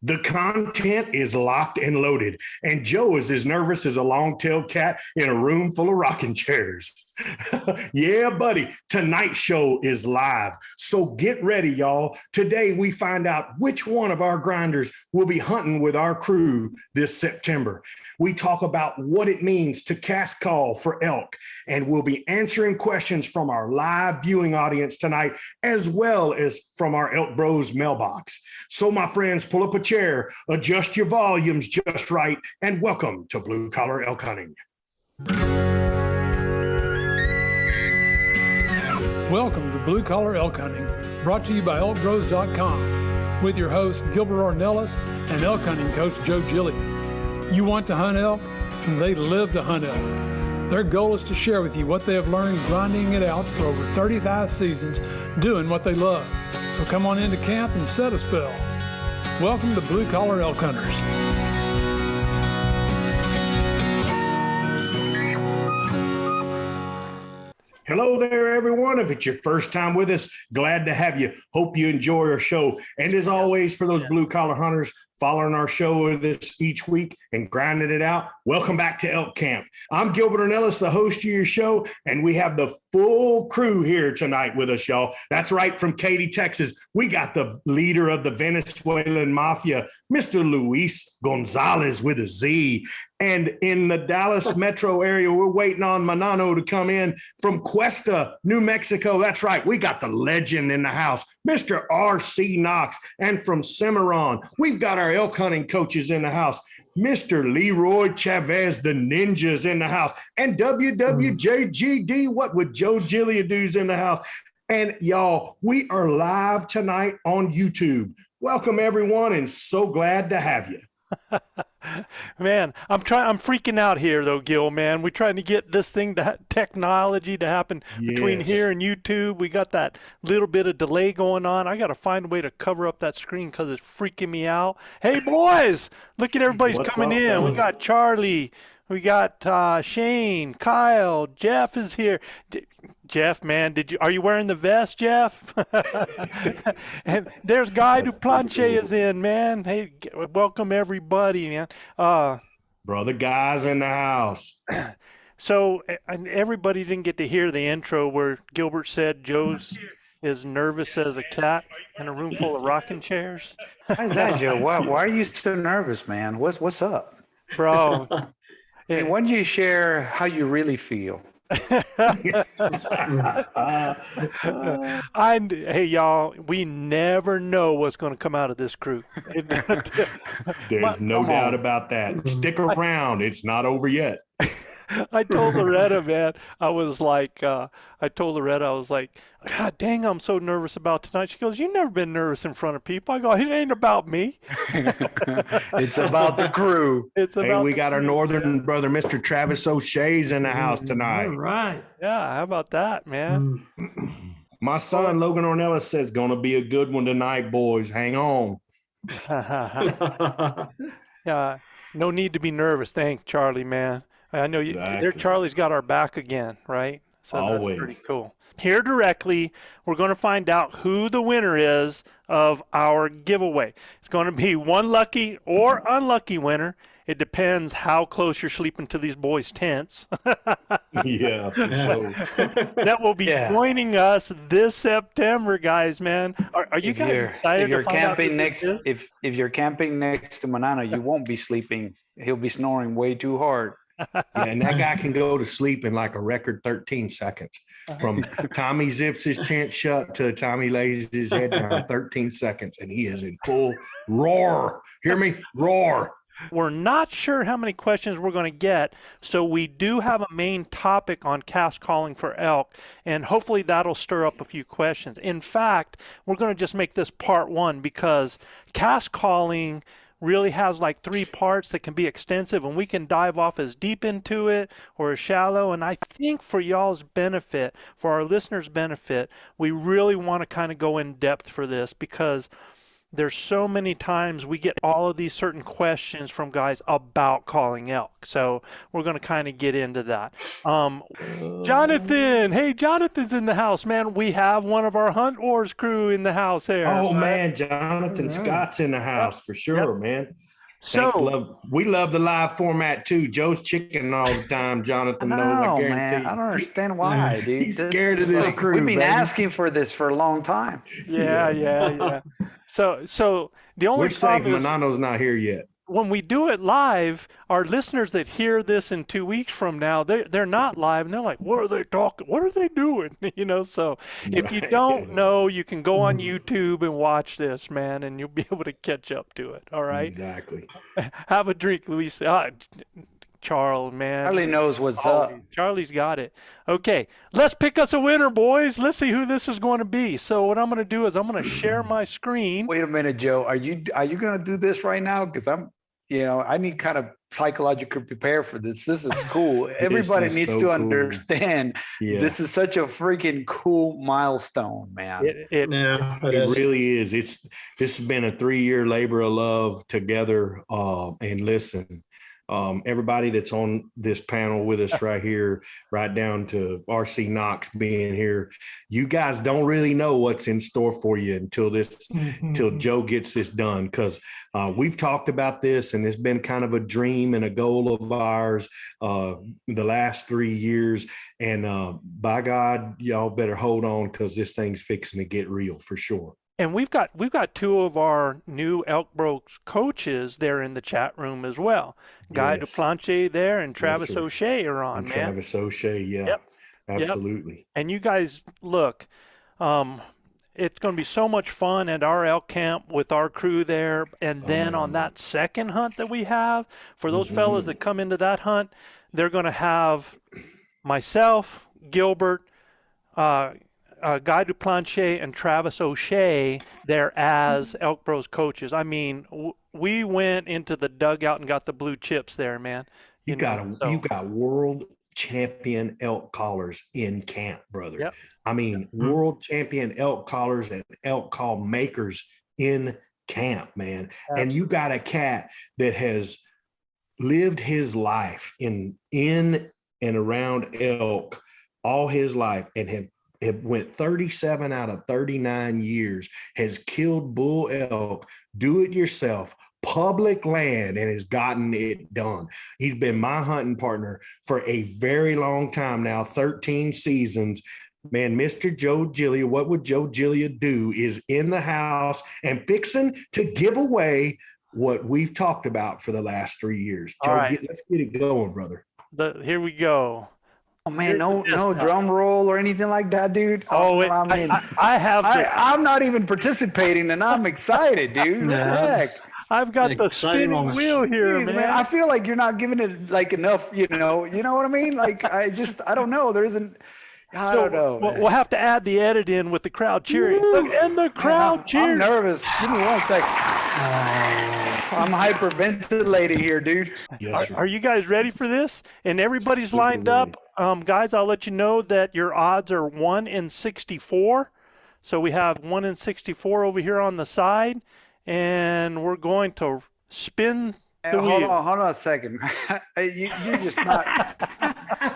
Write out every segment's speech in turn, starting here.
The content is locked and loaded, and Joe is as nervous as a long-tailed cat in a room full of rocking chairs. Yeah, buddy, tonight's show is live, so get ready, y'all. Today, we find out which one of our grinders will be hunting with our crew this September. We talk about what it means to cast call for elk, and we'll be answering questions from our live viewing audience tonight, as well as from our ElkBros Mailbox. So, my friends, pull up a chair, adjust your volumes just right, and welcome to Blue Collar Elk Hunting. Welcome to Blue Collar Elk Hunting, brought to you by ElkBros.com, with your host Gilbert Ornelas and elk hunting coach Joe Gilly. You want to hunt elk, and they live to hunt elk. Their goal is to share with you what they have learned grinding it out for over 35 seasons, doing what they love. So come on into camp and set a spell. Welcome to Blue Collar Elk Hunters. Hello there, everyone. If it's your first time with us, glad to have you. Hope you enjoy our show. And as always, for those blue collar hunters following our show this each week and grinding it out, welcome back to Elk Camp. I'm Gilbert Ornelas, the host of your show, and we have the full crew here tonight with us, y'all. That's right, from Katy, Texas, we got the leader of the Venezuelan Mafia, Mr. Luis Gonzalez with a Z. And in the Dallas metro area, we're waiting on Manano to come in from Cuesta, New Mexico. That's right, we got the legend in the house, Mr. R.C. Knox. And from Cimarron, we've got our elk hunting coaches in the house, Mr. Leroy Chavez, the ninjas in the house, and WWJGD, what would Joe Gillia do's in the house. And y'all, we are live tonight on YouTube. Welcome everyone, and so glad to have you. Man, I'm freaking out here though, Gil, man. We're trying to get this thing technology to happen between here and YouTube. We got that little bit of delay going on. I got to find a way to cover up that screen because it's freaking me out. Hey boys, look at everybody's coming in. Fellas? We got Charlie, we got Shane, Kyle, Jeff is here. Jeff, man, are you wearing the vest, Jeff? And there's Guy Duplanche is in, man. Hey, welcome everybody, man. Brother Guy's in the house. So everybody didn't get to hear the intro where Gilbert said Joe's is nervous as a cat in a room full of rocking chairs. Why is that, Joe? Why are you so nervous, man? What's up? Bro. Hey, why don't you share how you really feel? Hey y'all, we never know what's going to come out of this crew. There's no doubt about that. Stick around, it's not over yet. I told Loretta, man, I was like, God dang, I'm so nervous about tonight. She goes, you've never been nervous in front of people. I go, it ain't about me. It's about the crew. We got our northern brother, Mr. Travis O'Shea's in the house tonight. All right. Yeah, how about that, man? My son, Logan Ornelas, says, gonna be a good one tonight, boys. Hang on. Yeah, no need to be nervous. Thanks, Charlie, man. I know Charlie's got our back again, right? So always. That's pretty cool. Here directly, we're going to find out who the winner is of our giveaway. It's going to be one lucky or unlucky winner. It depends how close you're sleeping to these boys' tents. Yeah, for sure. That will be joining us this September, guys, man. Are you guys excited? If you're camping if you're camping next to Manano, you won't be sleeping. He'll be snoring way too hard. Yeah, and that guy can go to sleep in like a record 13 seconds. From time he zips his tent shut to time he lays his head down, 13 seconds, and he is in full roar. Hear me? Roar. We're not sure how many questions we're going to get, so we do have a main topic on cast calling for elk, and hopefully that'll stir up a few questions. In fact, we're going to just make this part one because cast calling really has like 3 parts that can be extensive, and we can dive off as deep into it or as shallow. And I think for y'all's benefit, for our listeners' benefit, we really want to kind of go in depth for this because there's so many times we get all of these certain questions from guys about calling elk. So we're going to kind of get into that. Jonathan, hey, Jonathan's in the house, man. We have one of our Hunt Wars crew in the house here. Oh, man, Jonathan Scott's in the house for sure, man. So we love the live format too. Joe's chicken all the time. Jonathan knows. I guarantee. Man, I don't understand why, dude. He's scared of this crew. We've been asking for this for a long time. Yeah. So the only we're safe. Manano's not here yet. When we do it live, our listeners that hear this in 2 weeks from now, they're not live, and they're like, "What are they talking? What are they doing?" So if you don't know, you can go on YouTube and watch this, man, and you'll be able to catch up to it. All right. Exactly. Have a drink, Luis. Charles, man. Charlie knows what's up. Charlie's got it. Okay, let's pick us a winner, boys. Let's see who this is going to be. So what I'm going to do is I'm going to share my screen. Wait a minute, Joe. Are you going to do this right now? Because I need kind of psychologically prepare for this. This is cool. Everybody needs to understand this is such a freaking cool milestone, man. It really is. This has been a 3-year labor of love together. And listen, everybody that's on this panel with us right here, right down to RC Knox being here, you guys don't really know what's in store for you until Joe gets this done. Because we've talked about this, and it's been kind of a dream and a goal of ours the last 3 years. And by God, y'all better hold on, because this thing's fixing to get real for sure. And we've got 2 of our new ElkBros coaches there in the chat room as well. Guy Duplanche there and Travis O'Shea are on, man. Travis O'Shea, yeah. Yep. Absolutely. Yep. And you guys, look, it's going to be so much fun at our elk camp with our crew there. And then on that second hunt that we have, for those fellas that come into that hunt, they're going to have myself, Gilbert, Guy Duplanche and Travis O'Shea there as ElkBros coaches. I mean, we went into the dugout and got the blue chips there, man. You got world champion elk callers in camp, brother. Yep. I mean, world champion elk callers and elk call makers in camp, man. And you got a cat that has lived his life in and around elk all his life, and have went 37 out of 39 years, has killed bull elk, do it yourself, public land, and has gotten it done. He's been my hunting partner for a very long time now, 13 seasons. Man, Mr. Joe Gillia, what would Joe Gillia do, is in the house and fixing to give away what we've talked about for the last 3 years. Joe, let's get it going, brother. Here we go. Oh man, no drum roll or anything like that, dude. I'm not even participating, and I'm excited, dude. I've got the spinning wheel here, man. I feel like you're not giving it like enough, you know what I mean? Like I don't know. There isn't. I don't know. We'll have to add the edit in with the crowd cheering. Look, and the crowd cheering. I'm nervous. Give me 1 second. I'm hyperventilating here, dude. Yes, are you guys ready for this? And everybody's lined up. Guys, I'll let you know that your odds are 1 in 64. So we have 1 in 64 over here on the side, and we're going to spin the wheel. Hold on a second. You're just not.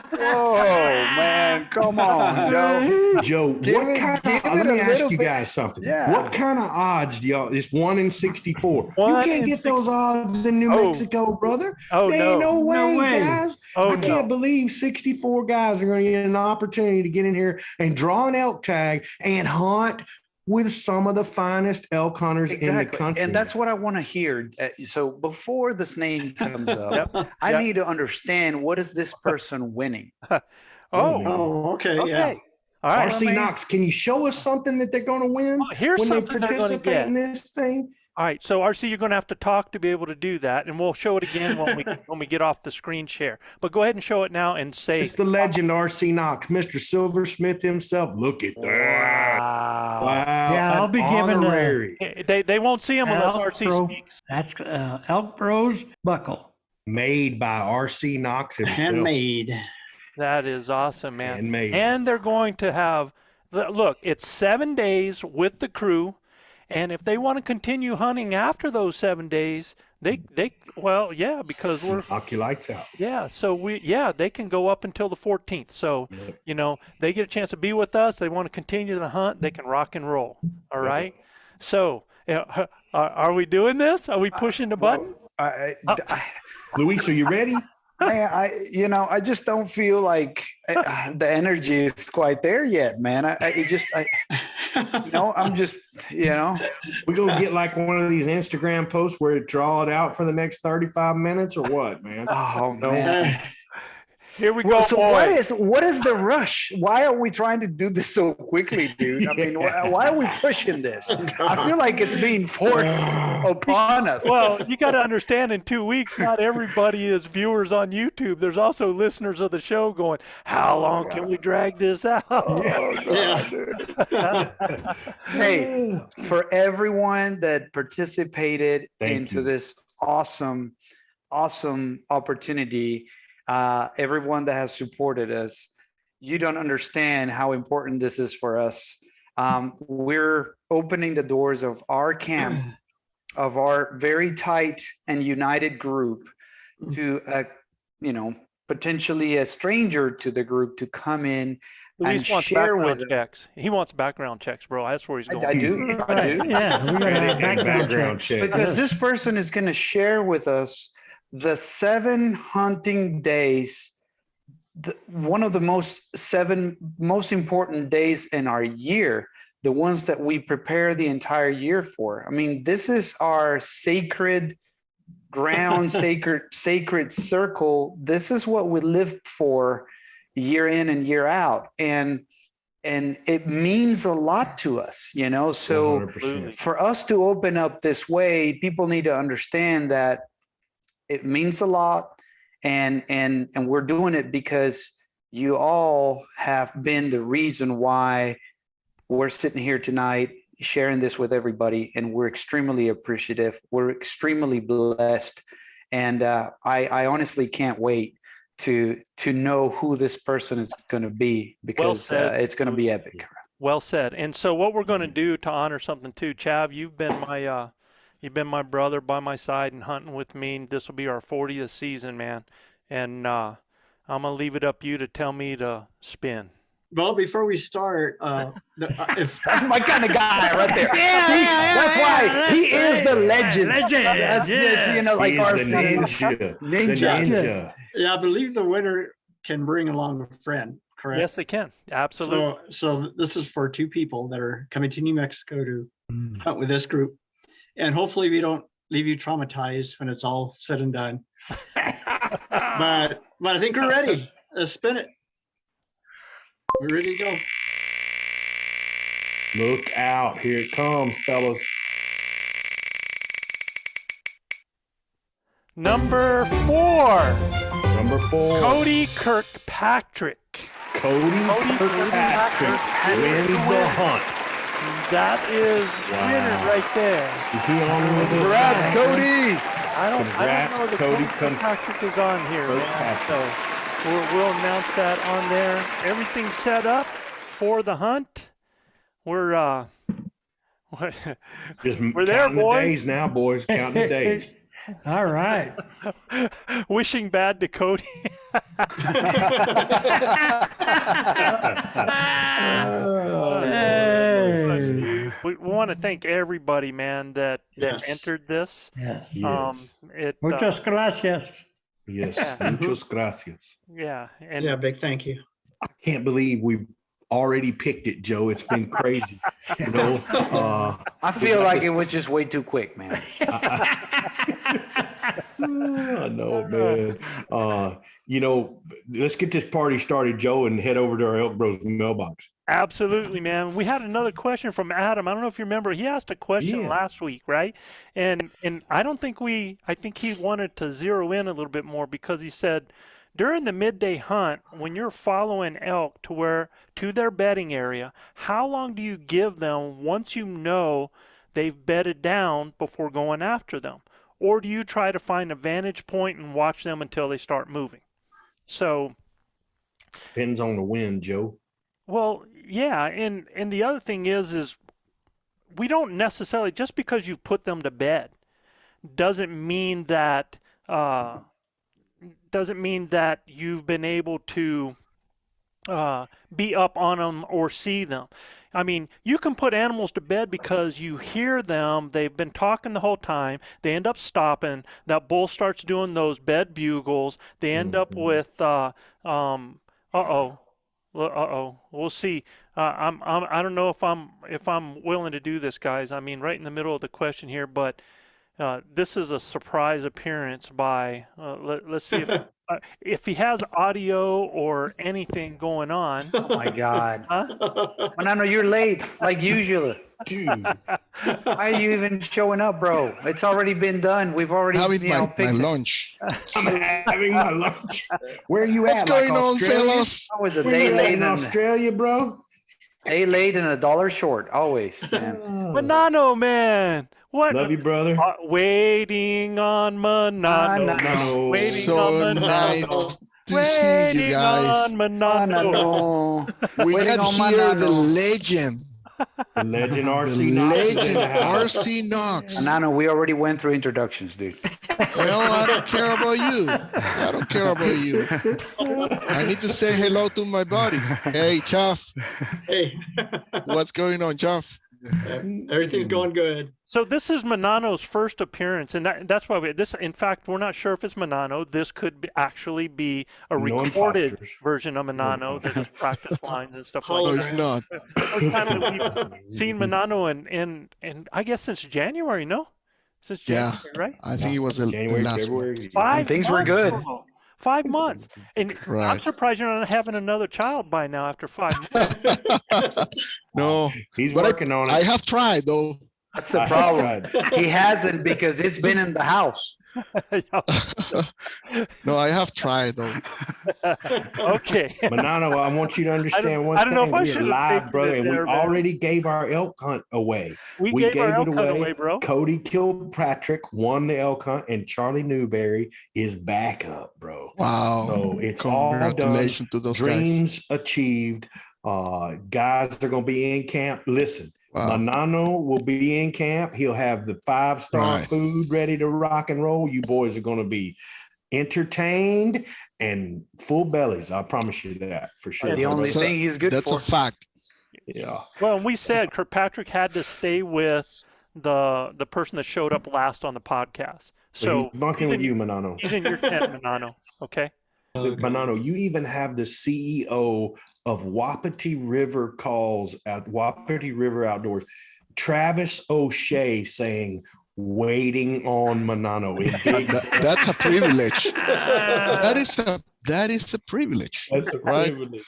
Whoa, man, come on, Joe. Joe, let me ask you guys something. Yeah. What kind of odds do y'all? It's 1 in 64. You can't get those odds in New Mexico, brother. Oh, there ain't no way, guys. I can't believe 64 guys are going to get an opportunity to get in here and draw an elk tag and hunt with some of the finest elk hunters in the country. And that's what I want to hear. So before this name comes up, I need to understand, what is this person winning? Okay. Yeah. All right. RC Knox, can you show us something that they're going to win here's when they something they're gonna participate get. in this thing? All right, so RC, you're going to have to talk to be able to do that, and we'll show it again when we get off the screen share. But go ahead and show it now and say. It's the legend RC Knox, Mr. Silversmith himself. Look at that! Wow. Yeah, I'll be giving They won't see him unless RC speaks. That's ElkBros buckle, made by RC Knox himself. handmade. That is awesome, man. Handmade. And they're going to have look. It's 7 days with the crew. And if they want to continue hunting after those 7 days, well, yeah, because we're knock your lights out. Yeah, so they can go up until the 14th. So, Yep. They get a chance to be with us. They want to continue the hunt. They can rock and roll. All right. So, are we doing this? Are we pushing the button? Luis, are you ready? I just don't feel like the energy is quite there yet, man. I'm just. We're gonna get like one of these Instagram posts where it draw it out for the next 35 minutes or what, man? Oh man. Here we go. So what is the rush? Why are we trying to do this so quickly, dude? I mean, why are we pushing this? I feel like it's being forced upon us. Well, you got to understand, in 2 weeks, not everybody is viewers on YouTube. There's also listeners of the show going, "How long can we drag this out?" Hey, for everyone that participated into this awesome opportunity. Everyone that has supported us, you don't understand how important this is for us. We're opening the doors of our camp, of our very tight and united group, to potentially a stranger to the group to come in Luis wants background checks. He wants background checks, bro. That's where he's going. I do. Yeah, we got a background check. Because this person is going to share with us the 7 hunting days, one of the 7 most important days in our year, the ones that we prepare the entire year for. I mean, this is our sacred ground, sacred circle. This is what we live for year in and year out. And it means a lot to us, So 100%. For us to open up this way, people need to understand that it means a lot, and we're doing it because you all have been the reason why we're sitting here tonight sharing this with everybody, and we're extremely appreciative. We're extremely blessed, and I honestly can't wait to know who this person is going to be, because it's going to be epic. Well said. And so what we're going to do to honor something too, Chav, you've been my brother by my side and hunting with me. This will be our 40th season, man. And I'm going to leave it up to you to tell me to spin. Well, before we start, That's my kind of guy right there. That's why he is the legend. That's like He our is the ninja. ninja. Yeah, I believe the winner can bring along a friend, correct? Yes, they can. Absolutely. So this is for 2 people that are coming to New Mexico to hunt with this group. And hopefully we don't leave you traumatized when it's all said and done. But I think we're ready. Let's spin it. We're ready to go. Look out. Here it comes, fellas. Number 4. Number 4. Cody Kirkpatrick. Cody Kirkpatrick wins the hunt. That is winner right there. Is he on with us? Congrats, Cody. I don't know the Cody Kirkpatrick is on here, man. So we'll announce that on there. Everything's set up for the hunt. We're Just we're there, counting the boys. days now, boys. Counting the days. All right. Wishing bad to Cody. Hey. We want to thank everybody, man, that Yes. entered this. Yes. Yes. Muchas gracias. Yes. Muchas gracias. Yeah, and Yeah, big thank you. I can't believe we've already picked it, Joe. It's been crazy. I feel like it was just way too quick, man. I know, man. Let's get this party started, Joe, and head over to our ElkBros Mailbox. absolutely, man. We had another question from Adam. I don't know if you remember. He asked a question last week, right? And I think he wanted to zero in a little bit more, because he said, during the midday hunt, when you're following elk to their bedding area, how long do you give them once you know they've bedded down before going after them? Or do you try to find a vantage point and watch them until they start moving? So Depends on the wind, Joe. well, yeah, and the other thing is we don't necessarily, just because you've put them to bed doesn't mean that you've been able to be up on them or see them. I mean, you can put animals to bed because you hear them. They've been talking the whole time. They end up stopping. That bull starts doing those bed bugles. They end up with, we'll see. I don't know if I'm willing to do this, guys. I mean, right in the middle of the question here, but this is a surprise appearance by. Let's see if he has audio or anything going on. Oh my God! Huh? Manano, you're late like usual. Dude, Why are you even showing up, bro? It's already been done. We've already having my picked it. lunch. I'm having my lunch. Where you What's at? going Like on, Australia? fellas? Always a Where day you at late in and Australia, bro? day late and $1 short. Always, man. Manano, man. What? Love you, brother. Waiting on Manano. No. Waiting So on nice Manano. to see you Waiting guys. on Manano. Manano. We Waiting got on here the Manano. legend, The legend the RC Knox is in legend the house. RC Knox. Manano, we already went through introductions, dude. Well, I don't care about you. I don't care about you. I need to say hello to my buddies. Hey, Chuff. Hey, What's going on, Chuff? everything's going good. So this is Manano's first appearance, and that's why in fact, we're not sure if it's Manano. This could actually be a No recorded imposters. version of Manano that has practice lines and stuff No, like it's that. not. First time that we've seen Manano and I guess since January, no? Since Yeah. January, right? I think it was the January, last one. February. 5 Things were months, good. bro. 5 months. And I'm Right. surprised you're not having another child by now after 5 months. No, He's but working on it. I have tried though. That's the I have problem. tried. He hasn't because it's been in the house. No, I have tried though. Okay. Manano, I want you to understand one I don't know thing. if I We're should have live, taken brother, it and we there, man. already gave our elk hunt away. We We gave our gave elk it hunt away. away, bro. Cody Kilpatrick won the elk hunt, and Charlie Newberry is back up, bro. Wow. So it's all done. Congratulations to those guys. Dreams achieved. Guys are going to be in camp. Listen, Wow. Manano will be in camp. He'll have the 5-star Right. food ready to rock and roll. You boys are going to be entertained and full bellies. I promise you that for sure. The only So, thing he's good That's for. a fact. Yeah. Well, and we said Kirkpatrick had to stay with the person that showed up last on the podcast. So So bunking with you, Manano. he's in your tent, Manano. Okay. Manano, you even have the CEO of Wapiti River Calls at Wapiti River Outdoors, Travis O'Shea, saying, "Waiting on Manano." That's a privilege. That is a privilege. That's a Right. privilege.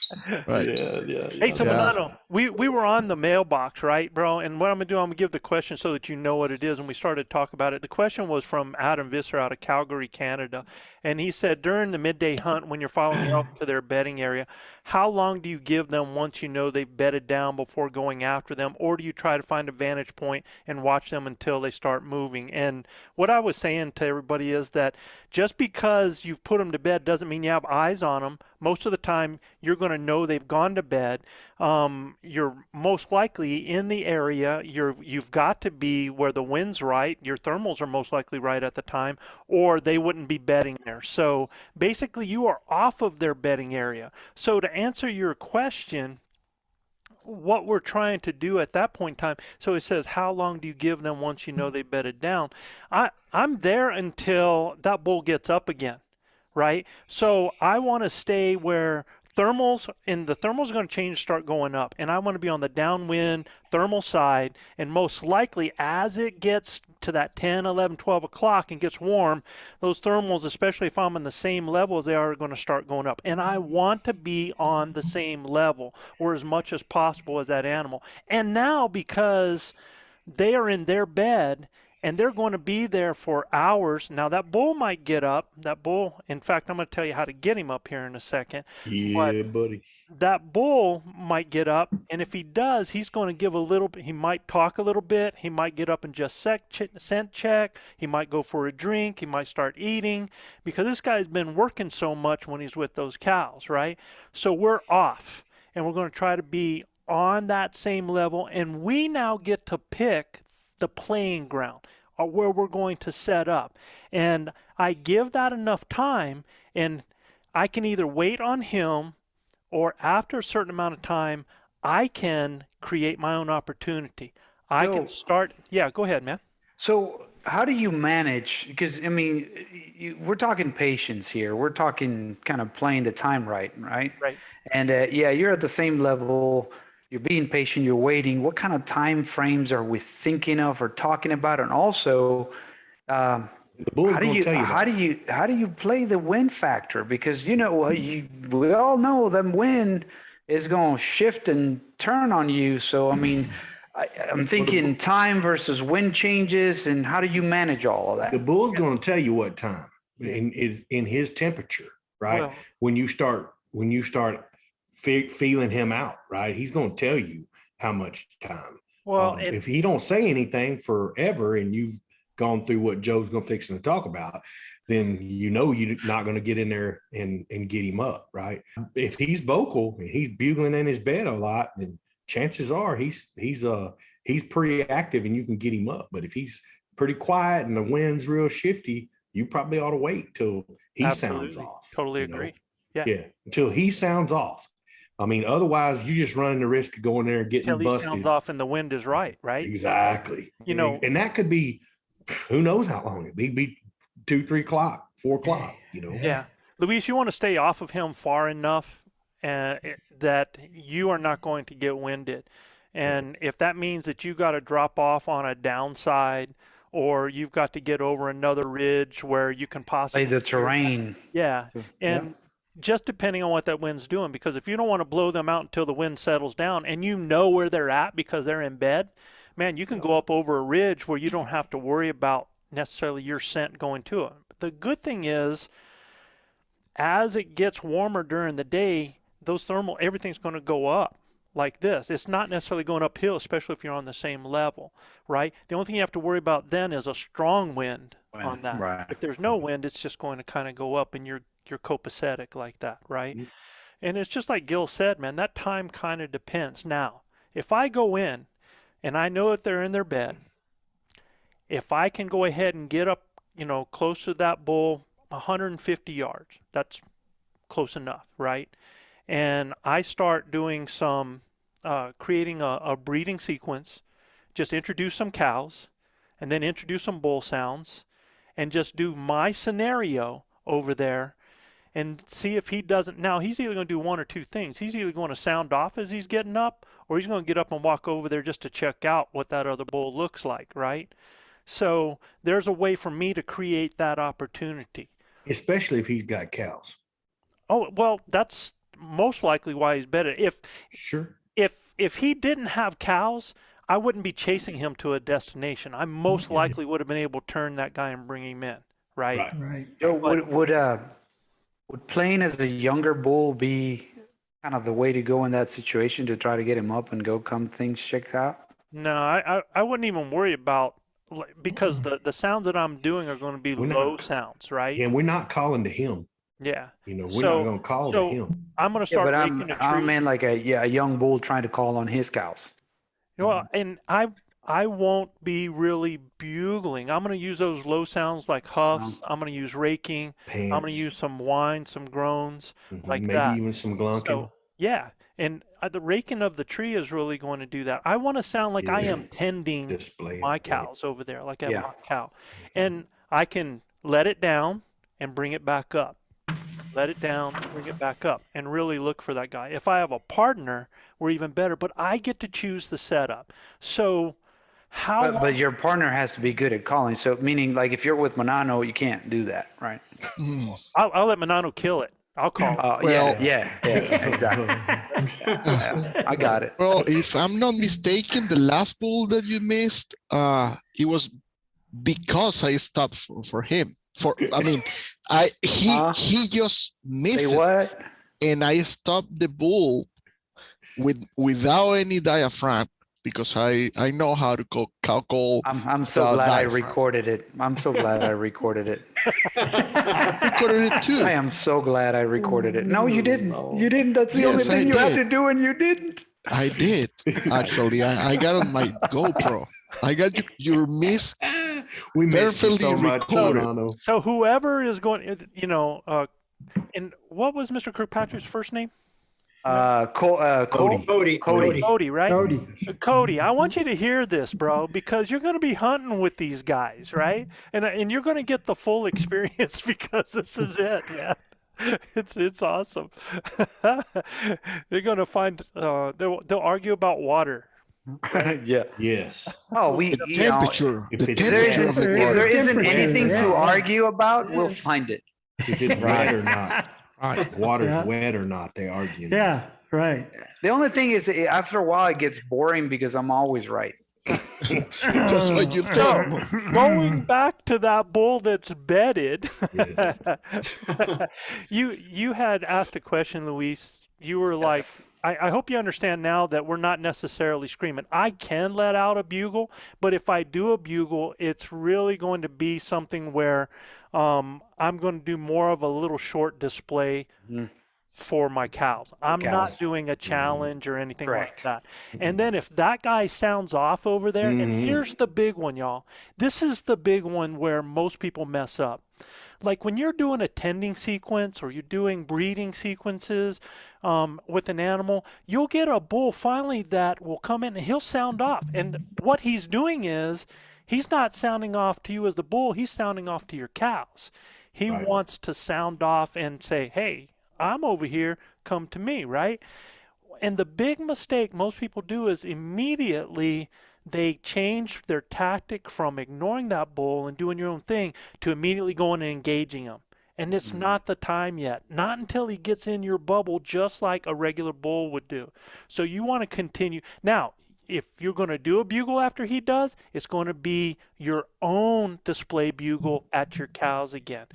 Right. Hey, so Yeah. Manano, we were on the mailbox, right, bro? And what I'm gonna do, I'm gonna give the question so that you know what it is. And we started to talk about it. The question was from Adam Visser out of Calgary, Canada, and he said during the midday hunt, when you're following elk to their bedding area, how long do you give them once you know they've bedded down before going after them, or do you try to find a vantage point and watch them until they start moving? And what I was saying to everybody is that just because you've put them to bed doesn't mean you have eyes on them. Most of the time, you're going to know they've gone to bed. You're most likely in the area. You've got to be where the wind's right. Your thermals are most likely right at the time, or they wouldn't be bedding there. So basically, you are off of their bedding area. So to answer your question, what we're trying to do at that point in time, so it says, how long do you give them once you know they bedded down? I'm there until that bull gets up again, right? So I want to stay where thermals, and the thermals are going to change, start going up, and I want to be on the downwind thermal side, and most likely as it gets to that 10, 11, 12 o'clock and gets warm, those thermals, especially if I'm on the same level as they are going to start going up. And I want to be on the same level or as much as possible as that animal. And now because they are in their bed and they're going to be there for hours. Now that bull might get up. That bull, in fact, I'm going to tell you how to get him up here in a second. Yeah, buddy. That bull might get up, and if he does, he's going to give a little bit. He might talk a little bit. He might get up and just scent check. He might go for a drink. He might start eating, because this guy's been working so much when he's with those cows, right? So we're off, and we're going to try to be on that same level, and we now get to pick the playing ground or where we're going to set up. And I give that enough time, and I can either wait on him, or after a certain amount of time, I can create my own opportunity. I can start. Yeah, go ahead, man. So how do you manage? Because, I mean, we're talking patience here. We're talking kind of playing the time right? Right. And yeah, you're at the same level. You're being patient. You're waiting. What kind of time frames are we thinking of or talking about? And also, The bull's how do gonna you tell you that. how do you play the wind factor? Because we all know that wind is going to shift and turn on you. So I mean, I'm thinking time versus wind changes, and how do you manage all of that? The bull's going to tell you what time in his temperature, right? Well, when you start feeling him out, right? He's going to tell you how much time. well, If he don't say anything forever, and you've gone through what Joe's going to fix to talk about, then you're not going to get in there and get him up, right? If he's vocal and he's bugling in his bed a lot, then chances are he's pretty active and you can get him up. But if he's pretty quiet and the wind's real shifty, you probably ought to wait till he sounds absolutely. off. Totally you know? agree. Yeah. Yeah, until he sounds off. I mean, otherwise you're just running the risk of going there and getting Till he busted. sounds off and the wind is right? Exactly. You know, and that could be, who knows how long it be 2, 3 o'clock, 4 o'clock, you know? Yeah. Luis, you want to stay off of him far enough that you are not going to get winded. And if that means that you got to drop off on a downside, or you've got to get over another ridge where you can possibly Play the terrain. Yeah. And just depending on what that wind's doing, because if you don't want to blow them out until the wind settles down and you know where they're at because they're in bed, man, you can go up over a ridge where you don't have to worry about necessarily your scent going to it. But the good thing is, as it gets warmer during the day, everything's going to go up like this. It's not necessarily going uphill, especially if you're on the same level, right? The only thing you have to worry about then is a strong wind on that. Right. If there's no wind, it's just going to kind of go up and you're copacetic like that, right? Mm-hmm. And it's just like Gil said, man, that time kind of depends. Now, if I go in and I know that they're in their bed, if I can go ahead and get up, close to that bull, 150 yards, that's close enough, right? And I start doing some, creating a breeding sequence, just introduce some cows and then introduce some bull sounds and just do my scenario over there and see if he doesn't. Now, he's either going to do one or two things. He's either going to sound off as he's getting up, or he's going to get up and walk over there just to check out what that other bull looks like, right? So there's a way for me to create that opportunity. Especially if he's got cows. Oh, well, that's most likely why he's better. If he didn't have cows, I wouldn't be chasing him to a destination. I most likely would have been able to turn that guy and bring him in, right? Right. So would playing as a younger bull be kind of the way to go in that situation to try to get him up and come things checked out? No, I wouldn't even worry about, because the sounds that I'm doing are going to be low sounds, right? And we're not calling to him. Yeah. We're not going to call to him. I'm going to start making a tree. I mean like a young bull trying to call on his cows. Well, and I won't be really bugling. I'm going to use those low sounds like huffs. I'm going to use raking. Pants. I'm going to use some whine, some groans, like maybe that. Maybe even some glunking. So, yeah. And the raking of the tree is really going to do that. I want to sound like I am tending my cows over there, like I have my cow. And I can let it down and bring it back up. Let it down, bring it back up, and really look for that guy. If I have a partner, we're even better, but I get to choose the setup. So but your partner has to be good at calling. So meaning like if you're with Manano, you can't do that, right? I'll let Manano kill it. I'll call it. Yeah, exactly. I got it. Well, if I'm not mistaken, the last bull that you missed, it was because I stopped for him. He just missed it, and I stopped the bull without any diaphragm because I know how to cow call. I'm so glad I recorded it. I'm so glad I recorded it. I recorded it too. I am so glad I recorded it. No, you didn't. You didn't. That's the only thing you have to do, and you didn't. I did actually. I got on my GoPro. I got your miss We miss you so perfectly much, recorded. Nano. So whoever is going, and what was Mr. Kirkpatrick's first name? Cody. Cody, right? Cody. Cody, I want you to hear this, bro, because you're going to be hunting with these guys, right? And you're going to get the full experience because this is it, man. It's awesome. They're going to find they'll argue about water. Yeah. Yes. Oh, we The you know, temperature. if The it's if there temperature isn't of the if there water. isn't Temperature, anything to yeah. argue about, we'll find it. If it's wet or not. Right. Water's Yeah. wet or not, they argue. Yeah, right. The only thing is, after a while, it gets boring because I'm always right. That's what you thought. Going back to that bull that's bedded, Yes. you had asked a question, Luis. You were like, I hope you understand now that we're not necessarily screaming. I can let out a bugle, but if I do a bugle, it's really going to be something where I'm going to do more of a little short display for my cows. I'm not doing a challenge or anything like that. And then if that guy sounds off over there, and here's the big one, y'all. This is the big one where most people mess up. Like when you're doing a tending sequence or you're doing breeding sequences with an animal, you'll get a bull finally that will come in and he'll sound off. And what he's doing is he's not sounding off to you as the bull, he's sounding off to your cows. He wants to sound off and say, hey, I'm over here, come to me, right? And the big mistake most people do is immediately they change their tactic from ignoring that bull and doing your own thing to immediately going and engaging him. And it's not the time yet. Not until he gets in your bubble, just like a regular bull would do. So you want to continue. Now, if you're going to do a bugle after he does, it's going to be your own display bugle at your cows again.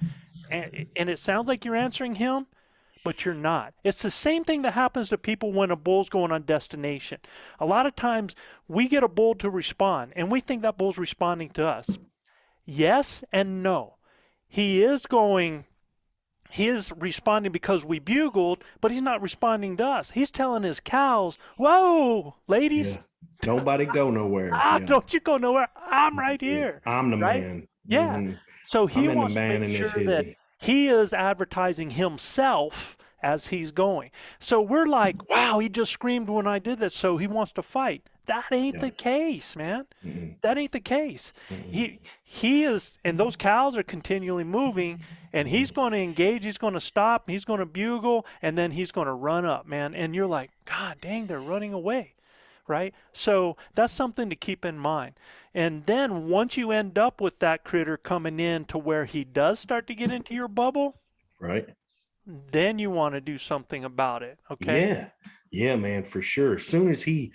And it sounds like you're answering him, but you're not. It's the same thing that happens to people when a bull's going on destination. A lot of times we get a bull to respond, and we think that bull's responding to us. Yes and no. He is responding because we bugled, but he's not responding to us. He's telling his cows, whoa, ladies. Yeah. Nobody go nowhere. Don't you go nowhere. I'm right here. I'm the right? man. Yeah. Mhm. So he I'm wants the man to in make this sure that hizzy. he is advertising himself as he's going. So we're like, wow, he just screamed when I did this, so he wants to fight. That ain't the case, man. That ain't the case. He is, and those cows are continually moving, and he's going to engage, he's going to stop, he's going to bugle, and then he's going to run up, man. And you're like, God dang, they're running away. Right? So that's something to keep in mind. And then once you end up with that critter coming in to where he does start to get into your bubble, Right. then you want to do something about it. Okay. Yeah. Yeah, man, for sure. As soon as he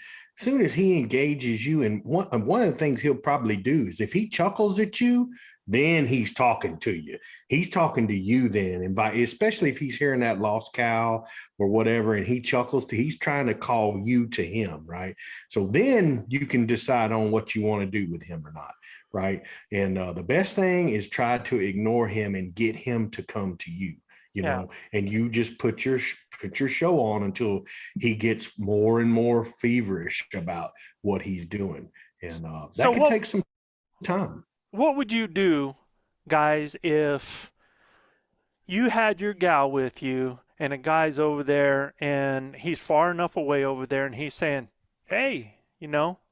engages you, and one of the things he'll probably do is if he chuckles at you, then he's talking to you. He's talking to you then, especially if he's hearing that lost cow or whatever, and he chuckles he's trying to call you to him, right? So then you can decide on what you want to do with him or not, right? And the best thing is try to ignore him and get him to come to you. You know, and you just put your show on until he gets more and more feverish about what he's doing, and that can take some time. What would you do, guys, if you had your gal with you and a guy's over there and he's far enough away over there and he's saying, hey,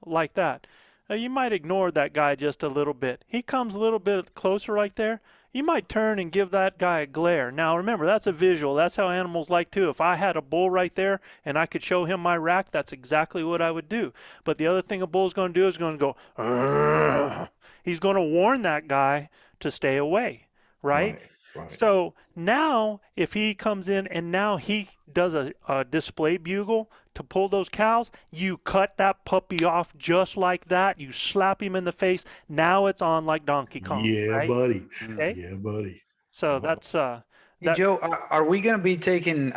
like that? You might ignore that guy just a little bit. He comes a little bit closer right there. You might turn and give that guy a glare. Now, remember, that's a visual. That's how animals like to. If I had a bull right there and I could show him my rack, that's exactly what I would do. But the other thing a bull's going to do is going to go, "Argh." He's going to warn that guy to stay away, right? Right. So now if he comes in and now he does a display bugle to pull those cows, you cut that puppy off just like that. You slap him in the face. Now it's on like Donkey Kong. Yeah, right? buddy. Okay? Yeah, buddy. So that's Hey, Joe, are we going to be taking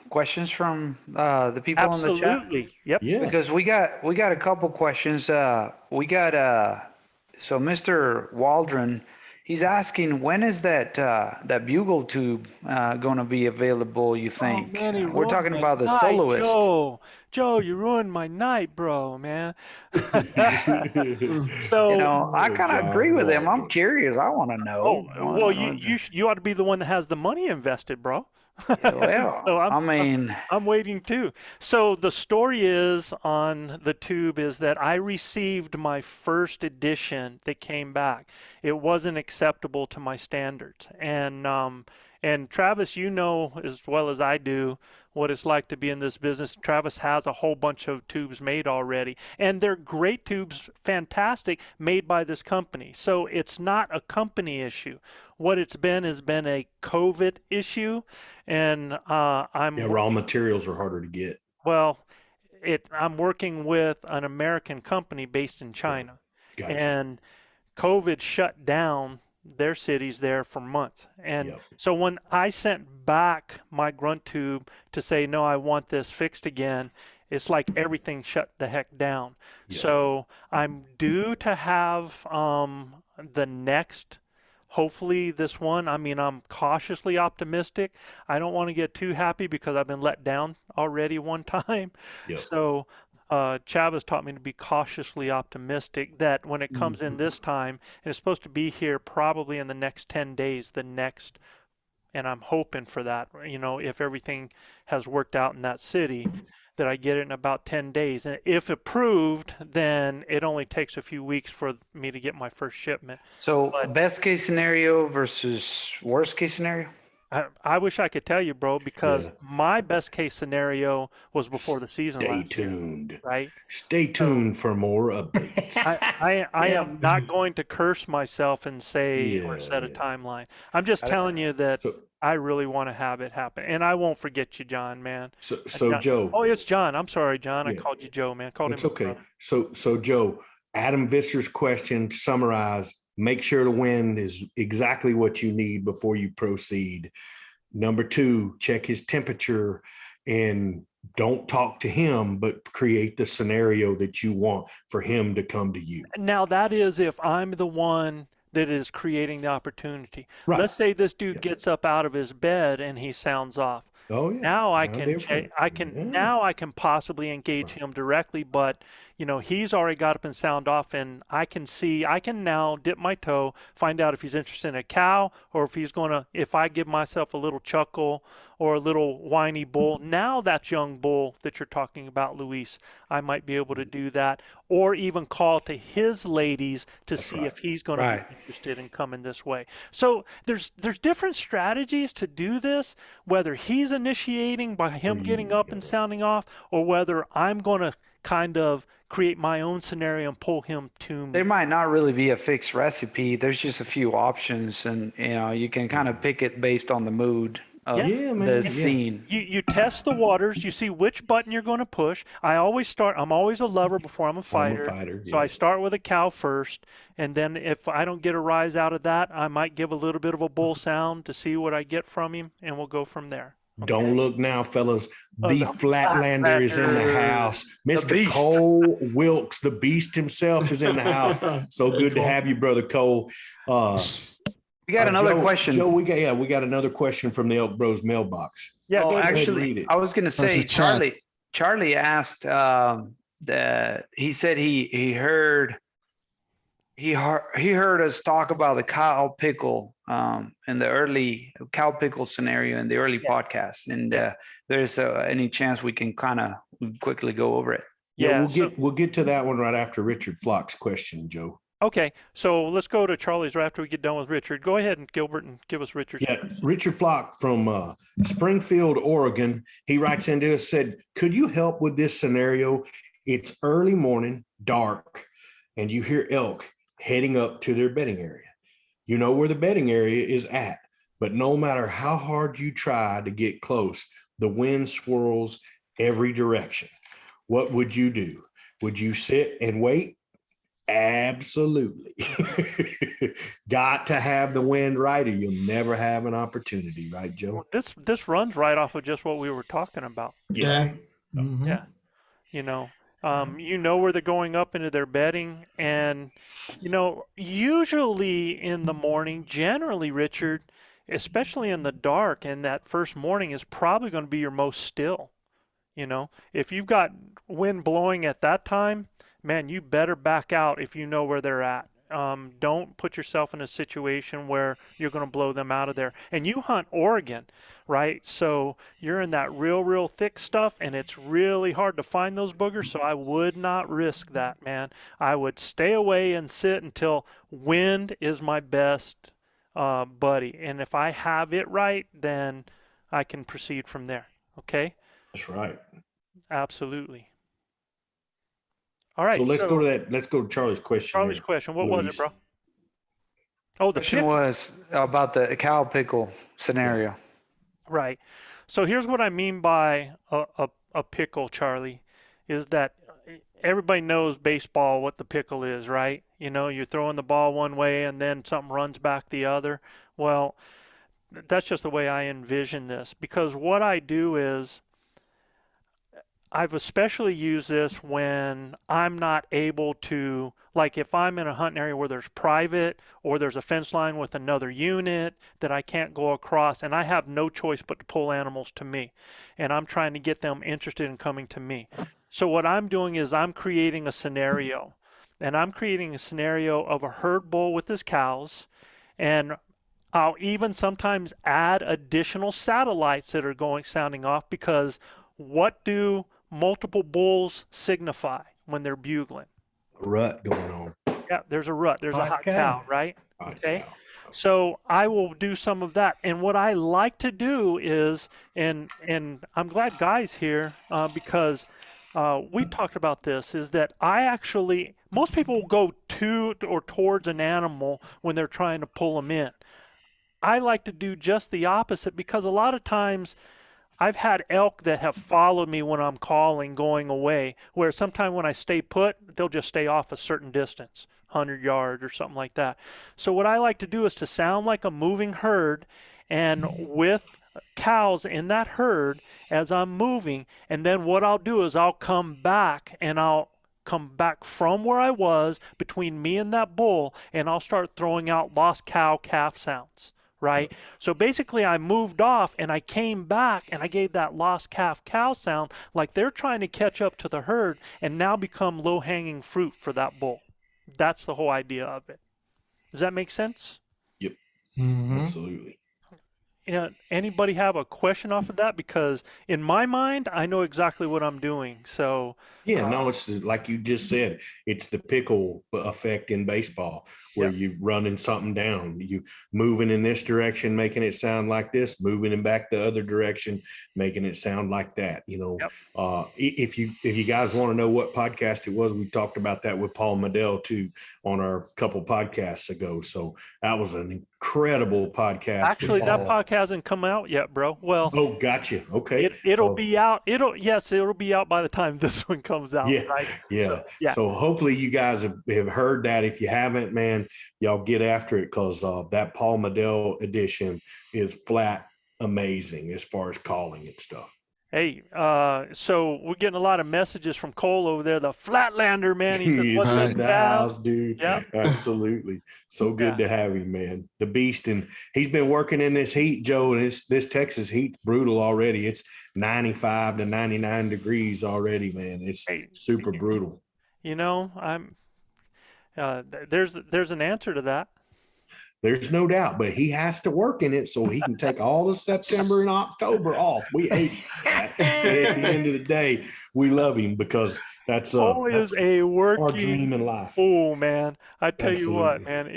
questions from the people in the chat? absolutely. Yep. Yeah. Because we got a couple questions. We got so Mr. Waldron, he's asking, when is that bugle tube going to be available, you think? Man, We're talking about the God, soloist. Joe, you ruined my night, bro, man. So I kind of agree with him. I'm curious. I want to know. well, you ought to be the one that has the money invested, bro. Well, So I'm waiting too. So the story is on the tube is that I received my first edition that came back. It wasn't acceptable to my standards, and Travis, you know as well as I do what it's like to be in this business. Travis has a whole bunch of tubes made already, and they're great tubes, fantastic, made by this company. So it's not a company issue. What it's been has been a COVID issue, and raw materials are harder to get. Well, I'm working with an American company based in China, Gotcha. and COVID shut down their cities there for months. And so when I sent back my grunt tube to say, no, I want this fixed again, it's like everything shut the heck down. So I'm due to have the next, hopefully this one. I mean, I'm cautiously optimistic. I don't want to get too happy because I've been let down already one time. So Chavez taught me to be cautiously optimistic that when it comes in this time, and it's supposed to be here probably in the next 10 days, and I'm hoping for that, if everything has worked out in that city, that I get it in about 10 days. And if approved, then it only takes a few weeks for me to get my first shipment. So best case scenario versus worst case scenario? I wish I could tell you, bro, because my best case scenario was before the season. Stay tuned. Right? Stay tuned for more updates. I am not going to curse myself and say or set a timeline. I'm just telling you that I really want to have it happen. And I won't forget you, John, man. So John, Joe. Oh, it's John. I'm sorry, John. I called you Joe, man. It's okay. So Joe, Adam Visser's question, to summarize, make sure the wind is exactly what you need before you proceed. Number 2, check his temperature and don't talk to him, but create the scenario that you want for him to come to you. Now, that is if I'm the one that is creating the opportunity. Right. Let's say this dude gets up out of his bed and he sounds off. Oh yeah. Now I can possibly engage him directly, but he's already got up and sound off, and I can now dip my toe, find out if he's interested in a cow or if I give myself a little chuckle or a little whiny bull. Now that's young bull that you're talking about, Luis. I might be able to do that, or even call to his ladies to see if he's going to be interested in coming this way. So there's different strategies to do this, whether he's initiating by him getting up and sounding off, or whether I'm going to kind of create my own scenario and pull him to me. There might not really be a fixed recipe. There's just a few options, and you can kind of pick it based on the mood of the scene. You test the waters. You see which button you're going to push. I'm always a lover before I'm a fighter. So I start with a cow first, and then if I don't get a rise out of that, I might give a little bit of a bull sound to see what I get from him, and we'll go from there. Okay. Don't look now, fellas. The Flatlander is in the house. Mr. Cole Wilkes, the beast himself, is in the house. So good to have you, brother Cole. We got another question. Joe, we got another question from the ElkBros Mailbox. Yeah, actually, I was going to say, Charlie asked that he said he heard us talk about the cow pickle in the early cow pickle scenario in the early podcast, and there's any chance we can kind of quickly go over it. We'll get to that one right after Richard Flock's question, Joe. Okay, so let's go to Charlie's right after we get done with Richard. Go ahead, and Gilbert, and give us Richard's. Yeah, Richard Flock from Springfield, Oregon. He writes into us, said, could you help with this scenario? It's early morning, dark, and you hear elk heading up to their bedding area. You know where the bedding area is at, but no matter how hard you try to get close, the wind swirls every direction. What would you do? Would you sit and wait? Absolutely. Got to have the wind right, or you'll never have an opportunity, right, Joe? Well, this runs right off of just what we were talking about. Yeah. Mm-hmm. Yeah. You know where they're going up into their bedding, and usually in the morning, generally, Richard, especially in the dark, and that first morning is probably going to be your most still. You know, if you've got wind blowing at that time, man, you better back out if you know where they're at. Don't put yourself in a situation where you're going to blow them out of there. And you hunt Oregon, right? So you're in that real thick stuff, and it's really hard to find those boogers. So I would not risk that, man. I would stay away and sit until wind is my best buddy. And if I have it right, then I can proceed from there. Okay? That's right. Absolutely. All right. So let's go to that. Let's go to Charlie's question. Charlie's question. What was it, bro? Oh, the question pickle. was about the cow pickle scenario. Right. So here's what I mean by a pickle, Charlie, is that everybody knows baseball, what the pickle is, right? You know, you're throwing the ball one way and then something runs back the other. Well, that's just the way I envision this, because what I do is I've especially used this when I'm not able to, like if I'm in a hunting area where there's private or there's a fence line with another unit that I can't go across, and I have no choice but to pull animals to me, and I'm trying to get them interested in coming to me. So what I'm doing is I'm creating a scenario, and I'm creating a scenario of a herd bull with his cows, and I'll even sometimes add additional satellites that are sounding off, because what do multiple bulls signify when they're bugling? A rut going on. Yeah, there's a rut. There's a hot cow, right? Okay. Cow. So I will do some of that. And what I like to do is, and I'm glad Guy's here because we talked about this, is that most people will go to or towards an animal when they're trying to pull them in. I like to do just the opposite, because a lot of times I've had elk that have followed me when I'm calling going away, where sometimes when I stay put, they'll just stay off a certain distance, 100 yards or something like that. So what I like to do is to sound like a moving herd, and with cows in that herd as I'm moving, and then what I'll do is I'll come back, and I'll come back from where I was between me and that bull, and I'll start throwing out lost cow calf sounds. Right? So basically I moved off and I came back and I gave that lost calf cow sound, like they're trying to catch up to the herd and now become low-hanging fruit for that bull. That's the whole idea of it. Does that make sense? Yep. Absolutely. You know, anybody have a question off of that? Because in my mind, I know exactly what I'm doing. So yeah, no, it's like you just said, it's the pickle effect in baseball, where you running something down, you moving in this direction, making it sound like this, moving it back the other direction, making it sound like that. You know, if you guys want to know what podcast it was, we talked about that with Paul Midday too on our couple podcasts ago. So that was an incredible podcast. Actually, that podcast hasn't come out yet, bro. Well, oh, gotcha. Okay, it'll be out. It'll be out by the time this one comes out. Yeah, right? yeah. So hopefully you guys have heard that. If you haven't, man, y'all get after it, because that Paul Midday edition is flat amazing as far as calling and stuff. Hey, so we're getting a lot of messages from Cole over there, the Flatlander, man. He's in the house, dude. Yeah, absolutely. So good to have him, man. The beast, and he's been working in this heat, Joe. And this Texas heat's brutal already. It's 95 to 99 degrees already, man. It's super brutal. You know, there's an answer to that. There's no doubt, but he has to work in it so he can take all of September and October off. We hate that. But at the end of the day, we love him, because that's a working, our dream in life. Oh man, I tell you what, man,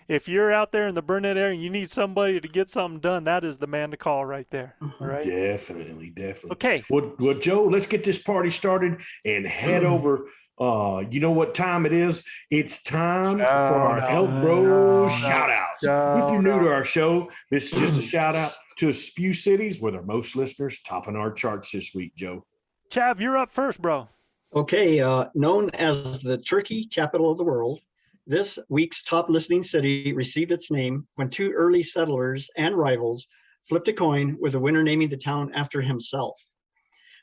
if you're out there in the Burnett area and you need somebody to get something done, that is the man to call right there. All right. Definitely. Okay. Well, Joe, let's get this party started and head over. You know what time it is? It's time for our ElkBros shout outs. If you're new to our show, this is just a shout out to a few cities with our most listeners topping our charts this week, Joe. Chav, you're up first, bro. Okay. Known as the turkey capital of the world, this week's top listening city received its name when two early settlers and rivals flipped a coin, with the winner naming the town after himself.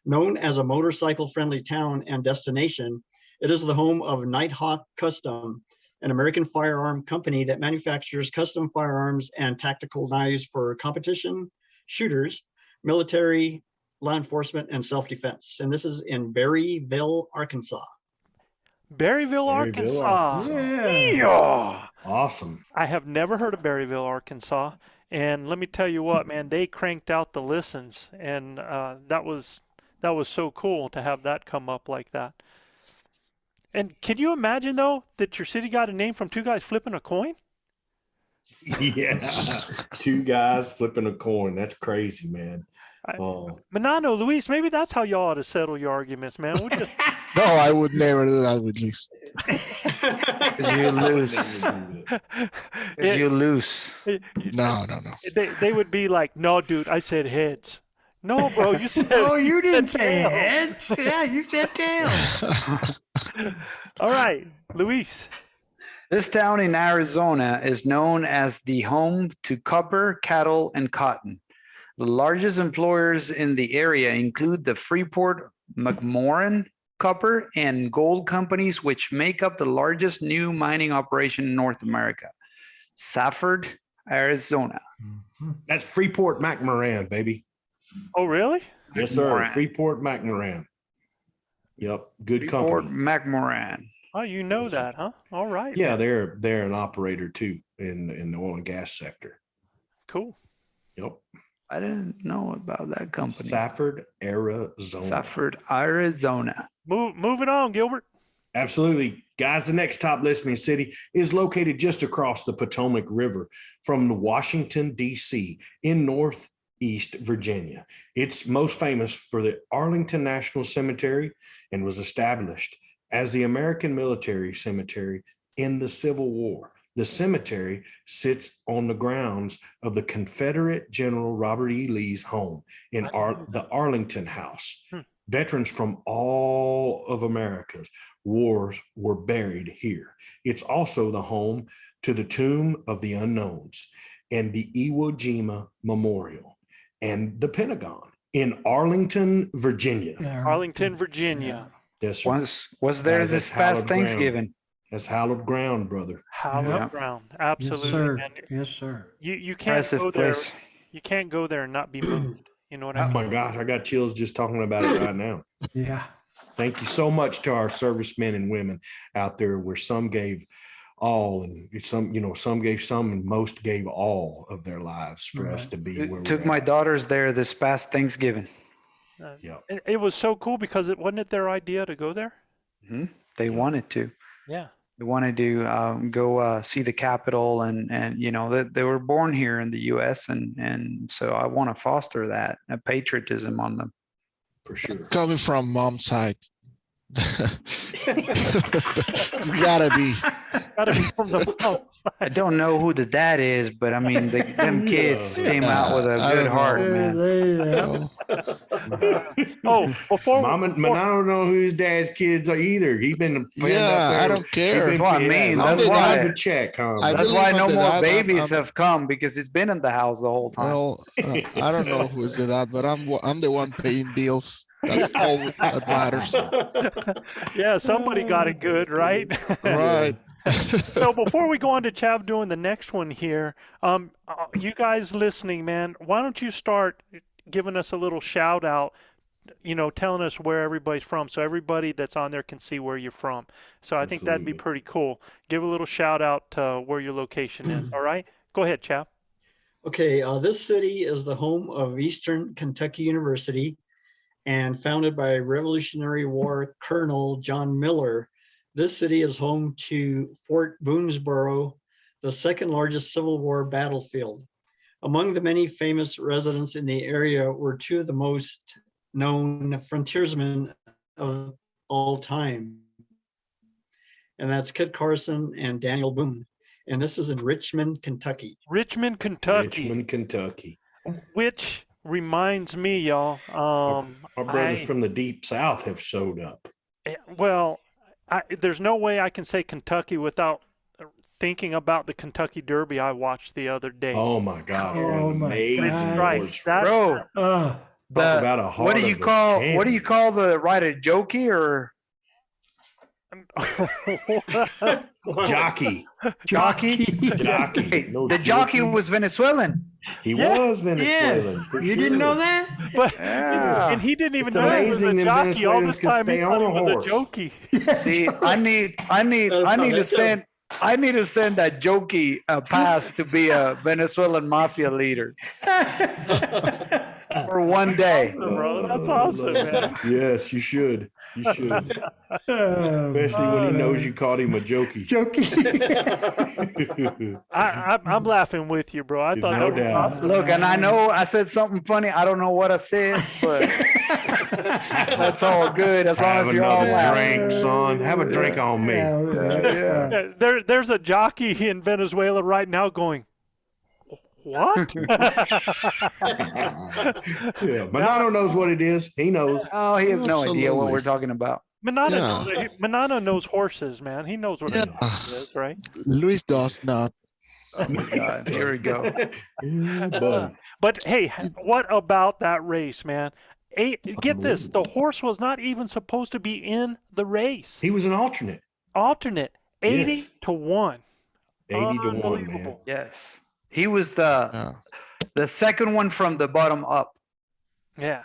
Known as a motorcycle-friendly town and destination, it is the home of Nighthawk Custom, an American firearm company that manufactures custom firearms and tactical knives for competition, shooters, military, law enforcement, and self-defense. And this is in Berryville, Arkansas. Berryville, Arkansas. Yeah. Awesome. I have never heard of Berryville, Arkansas. And let me tell you what, man, they cranked out the listens. And that was so cool to have that come up like that. And can you imagine, though, that your city got a name from two guys flipping a coin? Yeah. Two guys flipping a coin. That's crazy, man. Manano, Luis, maybe that's how y'all ought to settle your arguments, man. We'll just... No, I would never do that with Luis. You lose. You lose. No. They would be like, no, dude, I said heads. No, bro, you said. Oh, you didn't say heads. Yeah, you said tails. All right, Luis. This town in Arizona is known as the home to copper, cattle, and cotton. The largest employers in the area include the Freeport McMoran copper and gold companies, which make up the largest new mining operation in North America. Safford, Arizona. That's Freeport McMoran, baby. Oh, really? Yes, sir. McMoran. Freeport McMoran. Yep. Good Freeport company. McMoran. Oh, you know that, huh? All right. Yeah, they're an operator too in the oil and gas sector. Cool. Yep. I didn't know about that company. Safford, Arizona. Safford, Arizona. Moving on, Gilbert. Absolutely. Guys, the next top listening city is located just across the Potomac River from Washington, D.C. in Northeast Virginia. It's most famous for the Arlington National Cemetery and was established as the American military cemetery in the Civil War. The cemetery sits on the grounds of the Confederate General Robert E. Lee's home in the Arlington House. Veterans from all of America's wars were buried here. It's also the home to the Tomb of the Unknowns and the Iwo Jima Memorial and the Pentagon in Arlington, Virginia. Arlington, Virginia. Yes, sir. Was there Guys, this that's hallowed past Thanksgiving? That's hallowed ground, brother. Hallowed ground. Absolutely. Yes, sir. man. Yes, sir. You can't Impressive go there. place. You can't go there and not be moved. You know what I Oh mean? my gosh, I got chills just talking about it right now. Yeah. Thank you so much to our servicemen and women out there, where some gave all and some gave some and most gave all of their lives for us to be where Took we're my at. daughters there this past Thanksgiving. Yeah. It was so cool because it wasn't it their idea to go there? They wanted to. Yeah. They wanted to go see the Capitol, and they were born here in the U.S. and so I want to foster that patriotism on them. For sure. Coming from mom's side. It's gotta be. Gotta be from the outside. I don't know who the dad is, but I mean, them kids came out with a I good don't heart, know. man. Oh, before Mom, I don't know who his dad's kids are either. He's been Yeah, I don't care. That's what I mean. That's That's why- why the check, huh? I That's believe why on no the more dad. babies have come, because he's been in the house the whole time. Well, I don't know who's the dad, but I'm the one paying bills. That's all that matters. yeah, somebody got it good, right? Right. So before we go on to Chav doing the next one here, you guys listening, man, why don't you start giving us a little shout out, telling us where everybody's from, so everybody that's on there can see where you're from. So I think that'd be Absolutely. pretty cool. Give a little shout out to where your location is. All right, go ahead, Chav. Okay, this city is the home of Eastern Kentucky University and founded by Revolutionary War Colonel John Miller. This city is home to Fort Boonesboro, the second largest Civil War battlefield. Among the many famous residents in the area were two of the most known frontiersmen of all time. And that's Kit Carson and Daniel Boone. And this is in Richmond, Kentucky. Richmond, Kentucky. Richmond, Kentucky. Which reminds me, y'all. Our brothers from the deep south have showed up. Well, there's no way I can say Kentucky without thinking about the Kentucky Derby I watched the other day. Oh my gosh! Oh my amazing God. Christ, horse. Bro, Talk about a heart what do you of a call champion. the rider? Jokey or Jockey? jockey? Jockey. Hey, No the jockey jockey. was Venezuelan. He Yeah. was Venezuelan. Yes. For You sure. didn't know that? But Yeah. and he didn't even It's know he was a amazing them jockey. All Venezuelans this can time he stay thought on he a was a horse. jokey. See, I need to send that jokey a pass to be a Venezuelan mafia leader for one day. Awesome, bro. That's awesome, man. Yes, you should. You should. Oh, Especially when he knows you called him a jokey. Jokey. I'm laughing with you, bro. I thought No that was doubt. awesome. Look, and I know I said something funny. I don't know what I said, but that's all good as long Have as you're all another laughing. drink, son. Have a drink on me. Yeah. There's a jockey in Venezuela right now going, what? Yeah, Manano knows what it is. He knows. Oh, he has no idea what Absolutely. we're talking about. Manano knows horses, man. He knows what Yeah. a horse is, right? Luis does not. Oh my God, here we go. Yeah, buddy. But hey, what about that race, man? Get this, the horse was not even supposed to be in the race. He was an alternate. Alternate, 80 Yes. to 1. 80 to 1, man. Unbelievable. Yes, he was the second one from the bottom up. Yeah.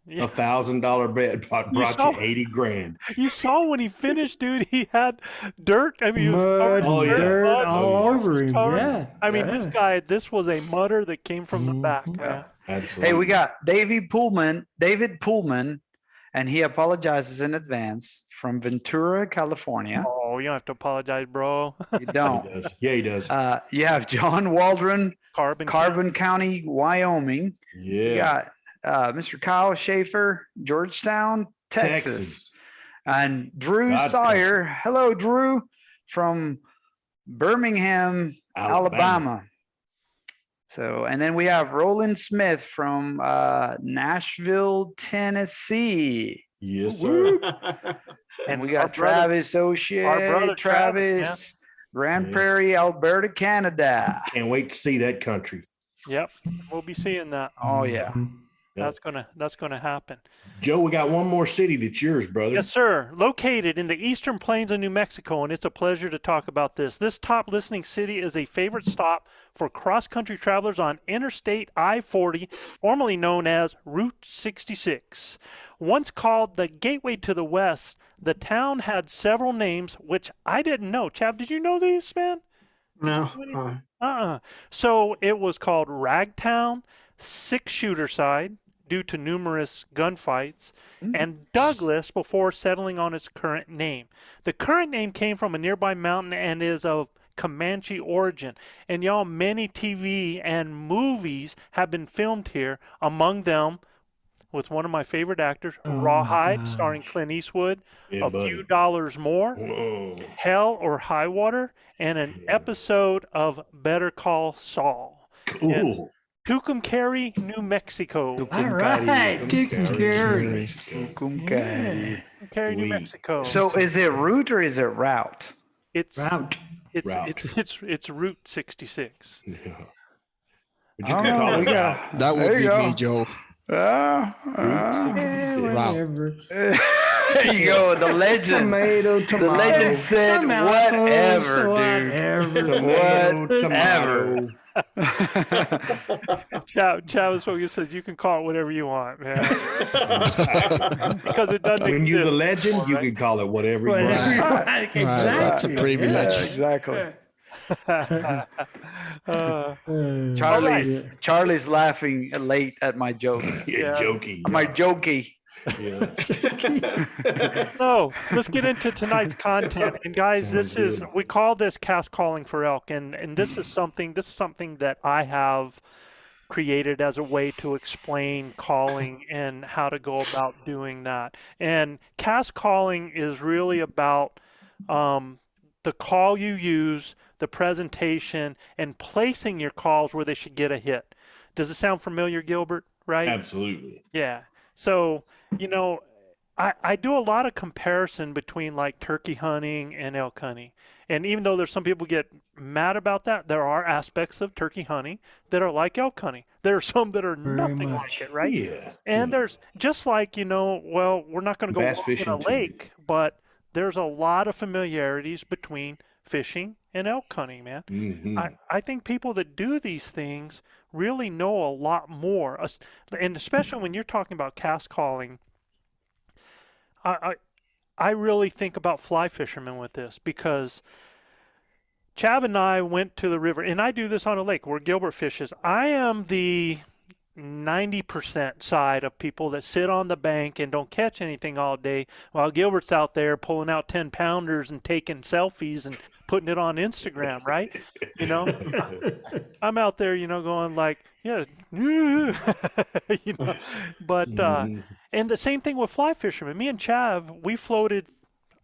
Yeah. $1,000 bet brought saw- you 80 grand. You saw when he finished, dude, he had dirt. I mean, he was Mud, covered in dirt mud. all over him. Covered. Yeah. I mean, this guy, this was a mutter that came from the back, man. Absolutely. Hey, we got David Pullman, and he apologizes in advance from Ventura, California. Oh, you don't have to apologize, bro. You He don't. does. Yeah, he does. You have John Waldron, Carbon. County, Wyoming. Yeah. You got Mr. Kyle Schaefer, Georgetown, Texas. And Drew God's Sawyer. Hello, Drew, from Birmingham, Alabama. So, and then we have Roland Smith from Nashville, Tennessee. Yes, sir. And we our got brother- Travis O'Shea, our brother Travis, Travis, Grand Yeah. Prairie, Alberta, Canada. Can't wait to see that country. Yep, we'll be seeing that. Oh yeah. That's gonna happen. Joe, we got one more city that's yours, brother. Yes, sir. Located in the eastern plains of New Mexico, and it's a pleasure to talk about this. This top listening city is a favorite stop for cross-country travelers on Interstate I-40, formerly known as Route 66. Once called the Gateway to the West, the town had several names, which I didn't know. Chav, did you know these, man? No. So it was called Ragtown, Six-Shooter Side, due to numerous gunfights, and Douglas before settling on its current name. The current name came from a nearby mountain and is of Comanche origin. And y'all, many TV and movies have been filmed here, among them with one of my favorite actors, Rawhide, starring Clint Eastwood, Yeah, A buddy. Few Dollars More, Whoa. Hell or High Water, and an episode of Better Call Saul. Cool. Tucumcari, New Mexico. All right. Tucumcari. Tucumcari, New Sweet. Mexico. So is it route or is it route? it's Route. it's Route 66. Yeah. But you I can don't know, call we it got- route. That would There be you me, go. Joe. Route 66. Whatever. There you go. The legend. Tomato, The tomato. legend said, Tomatoes, whatever, dude. whatever. Tomato. Chavis Fogan says you can call it whatever you want, man. Because it doesn't When you're the exist legend, anymore, you right? can call it whatever you Whatever want. you like. Right, that's a Exactly. privilege. Exactly. Uh, Charlie's laughing late at my joke. Yeah, jokey. My jokey. Yeah. no, let's get into tonight's content. And guys, Sounds this is good. we call this cast calling for elk, and this is something that I have created as a way to explain calling and how to go about doing that. And cast calling is really about the call you use, the presentation, and placing your calls where they should get a hit. Does it sound familiar, Gilbert? Right? Absolutely. Yeah. So, I do a lot of comparison between like turkey hunting and elk hunting. And even though there's some people get mad about that, there are aspects of turkey hunting that are like elk hunting. There are some that are nothing much. like it, right? Yeah. And there's just like, well, we're not going to go Bass walk in fishing a too. lake, but there's a lot of familiarities between fishing and elk hunting, man. Mhm. I think people that do these things really know a lot more. And especially when you're talking about cast calling, I really think about fly fishermen with this, because Chav and I went to the river, and I do this on a lake where Gilbert fishes. I am the 90% side of people that sit on the bank and don't catch anything all day, while Gilbert's out there pulling out 10 pounders and taking selfies and putting it on Instagram, right? You know, I'm out there, you know, going like, yeah, you know, but, and the same thing with fly fishermen. Me and Chav, we floated,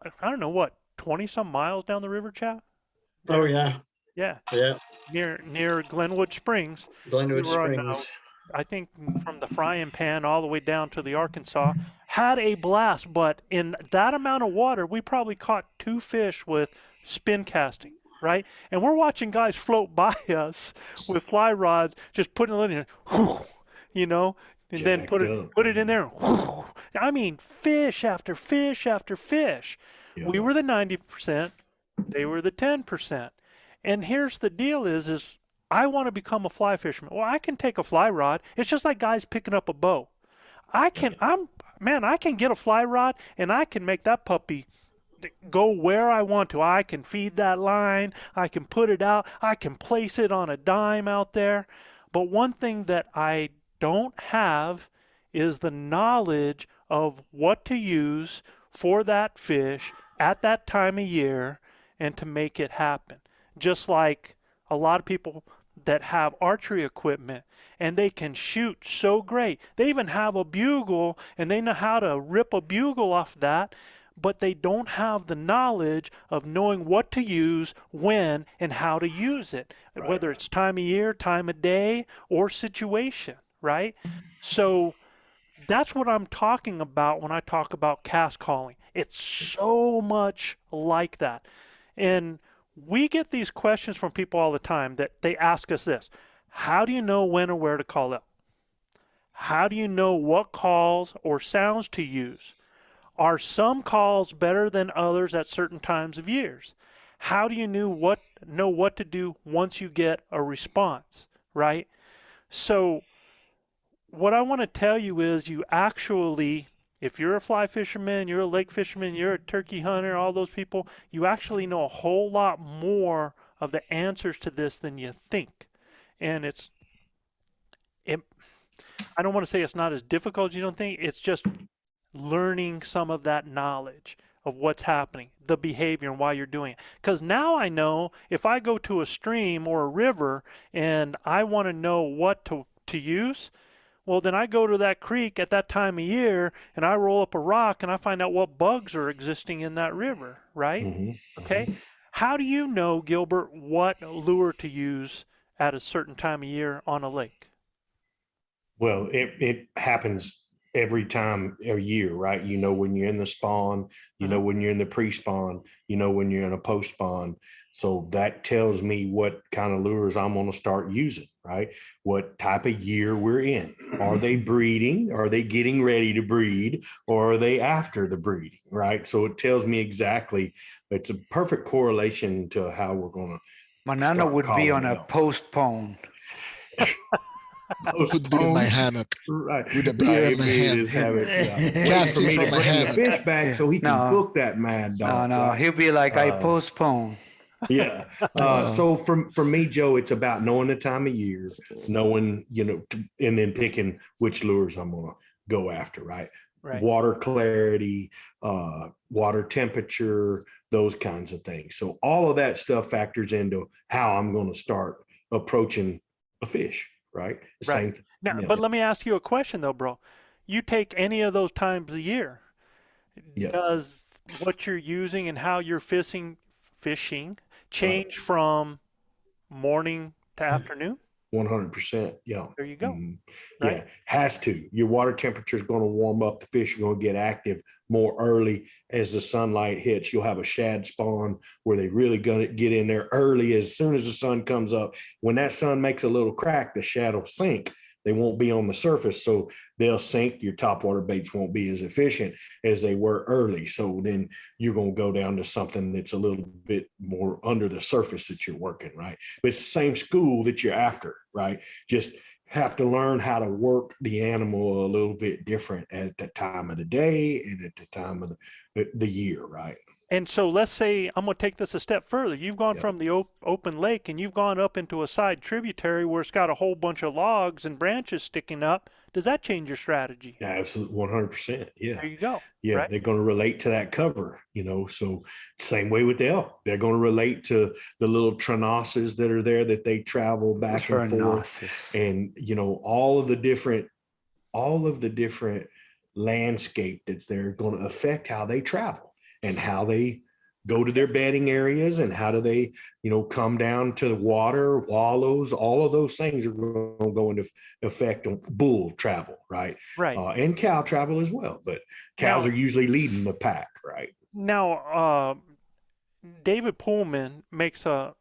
I don't know what, 20 some miles down the river, Chav? Oh yeah. Yeah. Yeah. Near Glenwood Springs. Glenwood We were on, Springs. I think from the frying pan all the way down to the Arkansas. Had a blast, but in that amount of water, we probably caught 2 fish with spin casting, right? And we're watching guys float by us with fly rods, just putting it in, you know, and then put it in there. I mean, fish after fish after fish. Yeah. We were the 90%, they were the 10%. And here's the deal is I want to become a fly fisherman. Well, I can take a fly rod. It's just like guys picking up a bow. I can get a fly rod and I can make that puppy go where I want to. I can feed that line. I can put it out. I can place it on a dime out there. But one thing that I don't have is the knowledge of what to use for that fish at that time of year and to make it happen. Just like a lot of people that have archery equipment and they can shoot so great. They even have a bugle and they know how to rip a bugle off that, but they don't have the knowledge of knowing what to use, when, and how to use it, right. Whether it's time of year, time of day, or situation, right? So that's what I'm talking about when I talk about cast calling. It's so much like that. And we get these questions from people all the time that they ask us this: how do you know when or where to call elk? How do you know what calls or sounds to use? Are some calls better than others at certain times of years? How do you know what to do once you get a response, right? So what I want to tell you is you actually, if you're a fly fisherman, you're a lake fisherman, you're a turkey hunter, all those people, you actually know a whole lot more of the answers to this than you think. And I don't want to say it's not as difficult as you don't think. It's just learning some of that knowledge of what's happening, the behavior, and why you're doing it. Because now I know if I go to a stream or a river and I want to know what to use, well, then I go to that creek at that time of year and I roll up a rock and I find out what bugs are existing in that river, right? Mm-hmm. Okay. How do you know, Gilbert, what lure to use at a certain time of year on a lake? Well, it happens every time, every year, right? You know when you're in the spawn, you know when you're in the pre-spawn, you know when you're in a post-spawn. So that tells me what kind of lures I'm going to start using, right? What type of year we're in. Are they breeding? Are they getting ready to breed? Or are they after the breeding, right? So it tells me exactly. It's a perfect correlation to how we're going to. Manana would be on a postpone. Could be in my hammock. Right. With a beer in my hand. Casting from my hand. Fish back so he can cook that mad dog. No, right? He'll be like, I postpone. Yeah. So for me, Joe, it's about knowing the time of year, knowing, and then picking which lures I'm going to go after, right? Right. Water clarity, water temperature, those kinds of things. So all of that stuff factors into how I'm going to start approaching a fish. Right. Same thing. Now, but let me ask you a question though, bro. You take any of those times a year. Yep. Does what you're using and how you're fishing change from morning to afternoon? 100%. Yeah. There you go. Right? Yeah. Has to. Your water temperature is going to warm up. The fish are going to get active more early as the sunlight hits. You'll have a shad spawn where they really going to get in there early as soon as the sun comes up. When that sun makes a little crack, the shad will sink. they won't be on the surface. So they'll sink. Your topwater baits won't be as efficient as they were early. So then you're going to go down to something that's a little bit more under the surface that you're working, right? But it's the same school that you're after, right? Just have to learn how to work the animal a little bit different at the time of the day and at the time of the year, right? And so let's say I'm going to take this a step further. You've gone from the open lake and you've gone up into a side tributary where it's got a whole bunch of logs and branches sticking up. Does that change your strategy? Yeah, absolutely, 100%. Yeah. There you go. Yeah, right? They're going to relate to that cover, so same way with the elk. They're going to relate to the little trenoses that are there that they travel back and forth. And, all of the different landscape that's there going to affect how they travel and how they go to their bedding areas and how do they, come down to the water, wallows, all of those things are going to go into effect on bull travel, right? Right. And cow travel as well, but cows are usually leading the pack, right? Now, David Pullman makes a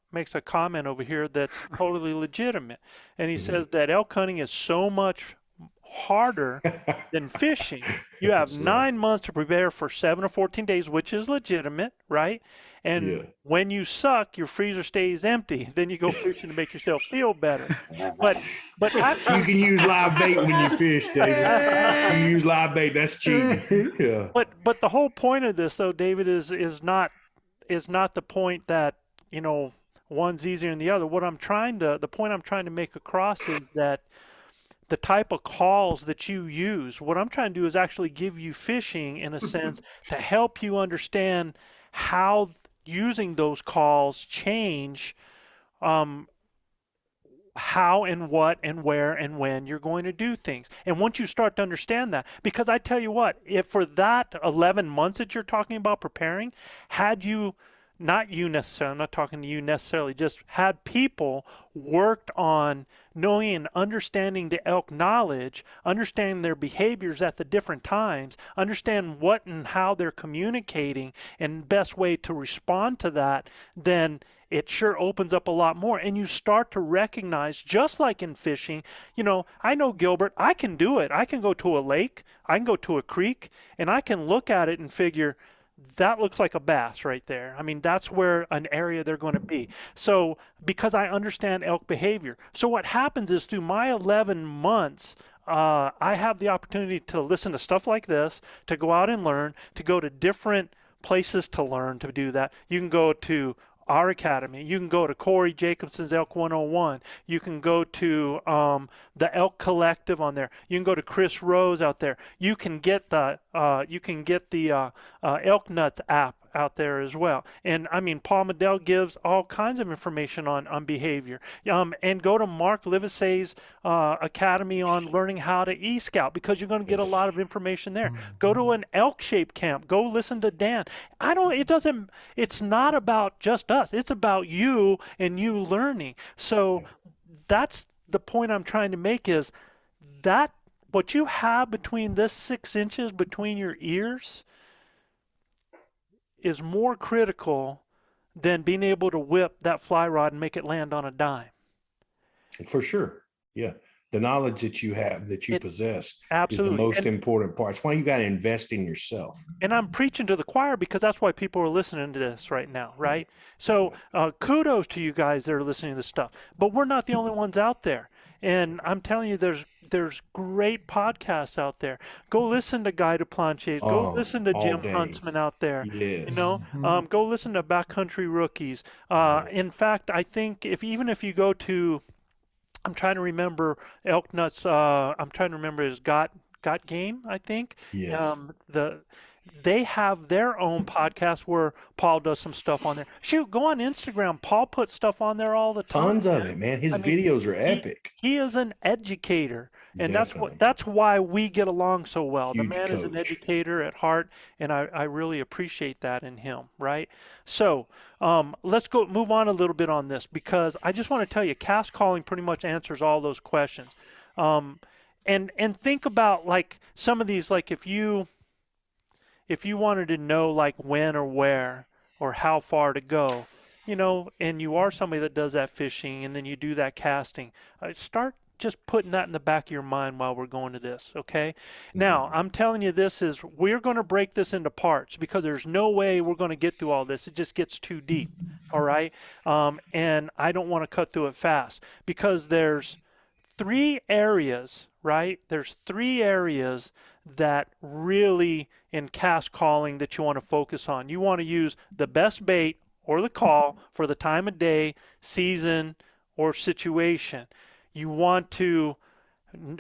comment over here that's totally legitimate. And he says that elk hunting is so much harder than fishing. You have 9 months to prepare for 7 or 14 days, which is legitimate, right? And when you suck, your freezer stays empty. Then you go fishing to make yourself feel better. But you can use live bait when you fish, David. You use live bait, that's cheating. Yeah. But the whole point of this, though, David, is not the point that one's easier than the other. The point I'm trying to make across is that the type of calls that you use, what I'm trying to do is actually give you fishing in a sense to help you understand how using those calls change how and what and where and when you're going to do things. And once you start to understand that, because I tell you what, if for that 11 months that you're talking about preparing, had you, not you necessarily, I'm not talking to you necessarily, just had people worked on knowing and understanding the elk knowledge, understanding their behaviors at the different times, understand what and how they're communicating and best way to respond to that, then it sure opens up a lot more. And you start to recognize, just like in fishing, I know, Gilbert, I can do it. I can go to a lake, I can go to a creek, and I can look at it and figure, that looks like a bass right there. I mean, that's where an area they're going to be. So because I understand elk behavior. So what happens is through my 11 months, I have the opportunity to listen to stuff like this, to go out and learn, to go to different places to learn to do that. You can go to our academy. You can go to Corey Jacobson's Elk 101. You can go to the Elk Collective on there. You can go to Chris Rose out there. You can get the Elk Nuts app out there as well. And I mean, Paul Medell gives all kinds of information on behavior. And go to Mark Livesey's academy on learning how to e-scout, because you're going to get a lot of information there. Go to an elk shape camp. Go listen to Dan. It's not about just us. It's about you and you learning. So that's the point I'm trying to make, is that what you have between this 6 inches between your ears is more critical than being able to whip that fly rod and make it land on a dime. For sure. Yeah. The knowledge that you have, that you possess, absolutely is the most important part. It's why you got to invest in yourself. And I'm preaching to the choir because that's why people are listening to this right now, right? So kudos to you guys that are listening to this stuff. But we're not the only ones out there. And I'm telling you, there's great podcasts out there. Go listen to Guy Duplantier. Go listen to Jim Huntsman out there. Yes. Go listen to Backcountry Rookies. In fact, I think even if you go to, I'm trying to remember Elk Nuts. I'm trying to remember his Got Game, I think. Yes. They have their own podcast where Paul does some stuff on there. Shoot, go on Instagram. Paul puts stuff on there all the time. Tons of it, man. His videos are epic. He is an educator, and Definitely. that's why we get along so well. Huge the man is an coach. educator at heart, and I really appreciate that in him, right? So let's move on a little bit on this, because I just want to tell you, cast calling pretty much answers all those questions. And think about like some of these, like if you wanted to know like when or where or how far to go, and you are somebody that does that fishing and then you do that casting, start just putting that in the back of your mind while we're going to this, okay? Now, I'm telling you we're going to break this into parts because there's no way we're going to get through all this. It just gets too deep, all right? And I don't want to cut through it fast because there's 3 areas, right? There's 3 areas that really in cast calling that you want to focus on. You want to use the best bait or the call for the time of day, season, or situation. You want to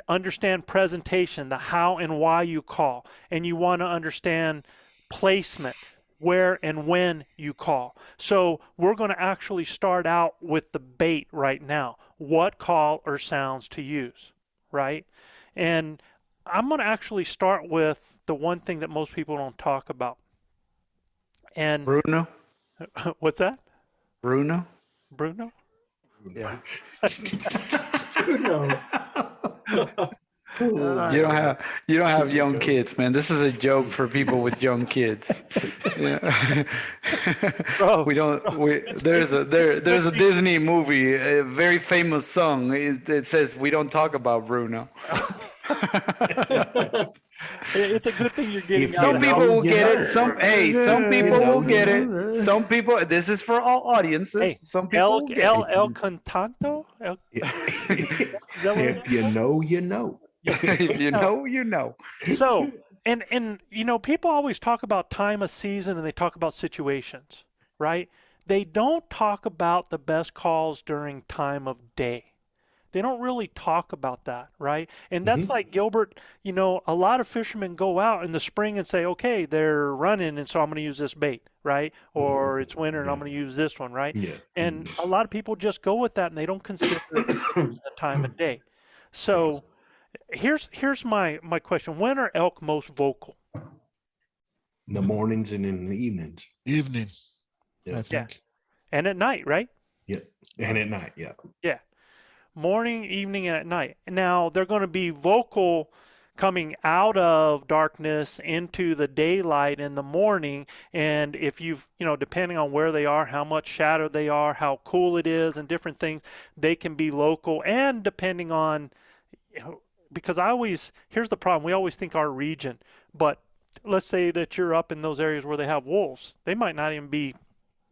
understand presentation, the how and why you call, and you want to understand placement, where and when you call. So we're going to actually start out with the bait right now. What call or sounds to use, right? And I'm going to actually start with the one thing that most people don't talk about. And Bruno? what's that? Bruno? Bruno? Yeah. No. You don't have young kids, man. This is a joke for people with young kids. Yeah. Bro, There's a Disney movie, a very famous song. It says we don't talk about Bruno. it's a good thing you're getting If out Some of people will get it. Some people will get it. it. Some people. This is for all audiences. Hey, Some people will get it. El Cantanto? Is that what it If you know, you know. If you know, you know. So, and you know, people always talk about time of season and they talk about situations, right? They don't talk about the best calls during time of day. They don't really talk about that, right? And that's like Gilbert, you know, a lot of fishermen go out in the spring and say, okay, they're running, and so I'm going to use this bait, right? Or it's winter and I'm going to use this one, right? Yeah. And a lot of people just go with that and they don't consider the time of day. So here's my question. When are elk most vocal? In the mornings and in the evenings. Evening, Yeah. I think. And at night, right? Yeah. And at night. Yeah. Yeah. Morning, evening, and at night. Now, they're going to be vocal coming out of darkness into the daylight in the morning. And if you've, you know, depending on where they are, how much shadow they are, how cool it is, and different things, they can be local. And depending on, because here's the problem. We always think our region, but let's say that you're up in those areas where they have wolves. They might not even be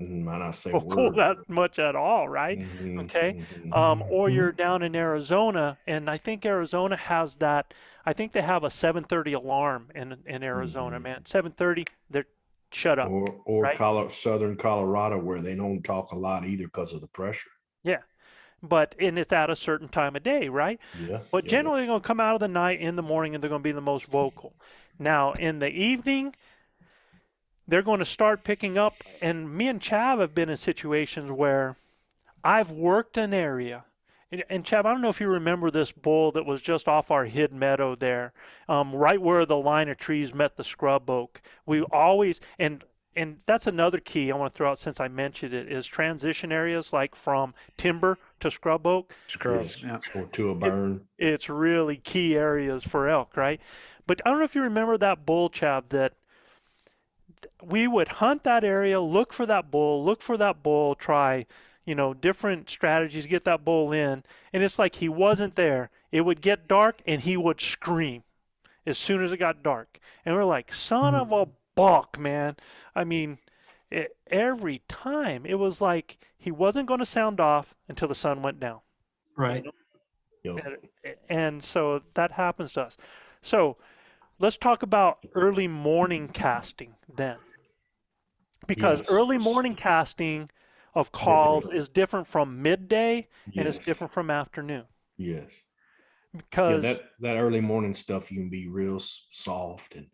Might not say vocal that much at all, right? Okay. Or you're down in Arizona, and I think Arizona has that. I think they have a 7:30 alarm in Arizona, man. 7:30, they're shut up. Or right? Southern Colorado, where they don't talk a lot either because of the pressure. Yeah. And it's at a certain time of day, right? Yeah. But generally, they're going to come out of the night in the morning, and they're going to be the most vocal. Now, in the evening, they're going to start picking up, and me and Chav have been in situations where I've worked an area. And Chav, I don't know if you remember this bull that was just off our hid meadow there, right where the line of trees met the scrub oak. We always, and that's another key I want to throw out since I mentioned it, is transition areas like from timber to scrub oak. Scrubs, yeah. Or to a burn. It's really key areas for elk, right? But I don't know if you remember that bull, Chav, that we would hunt that area, look for that bull, try, you know, different strategies, get that bull in. And it's like he wasn't there. It would get dark and he would scream as soon as it got dark. And we're like, son of a buck, man. I mean, every time it was like he wasn't going to sound off until the sun went down. Right. And so that happens to us. So let's talk about early morning casting then. Because early morning casting of calls is different from midday and it's different from afternoon. Yes. Because that early morning stuff, you can be real soft and,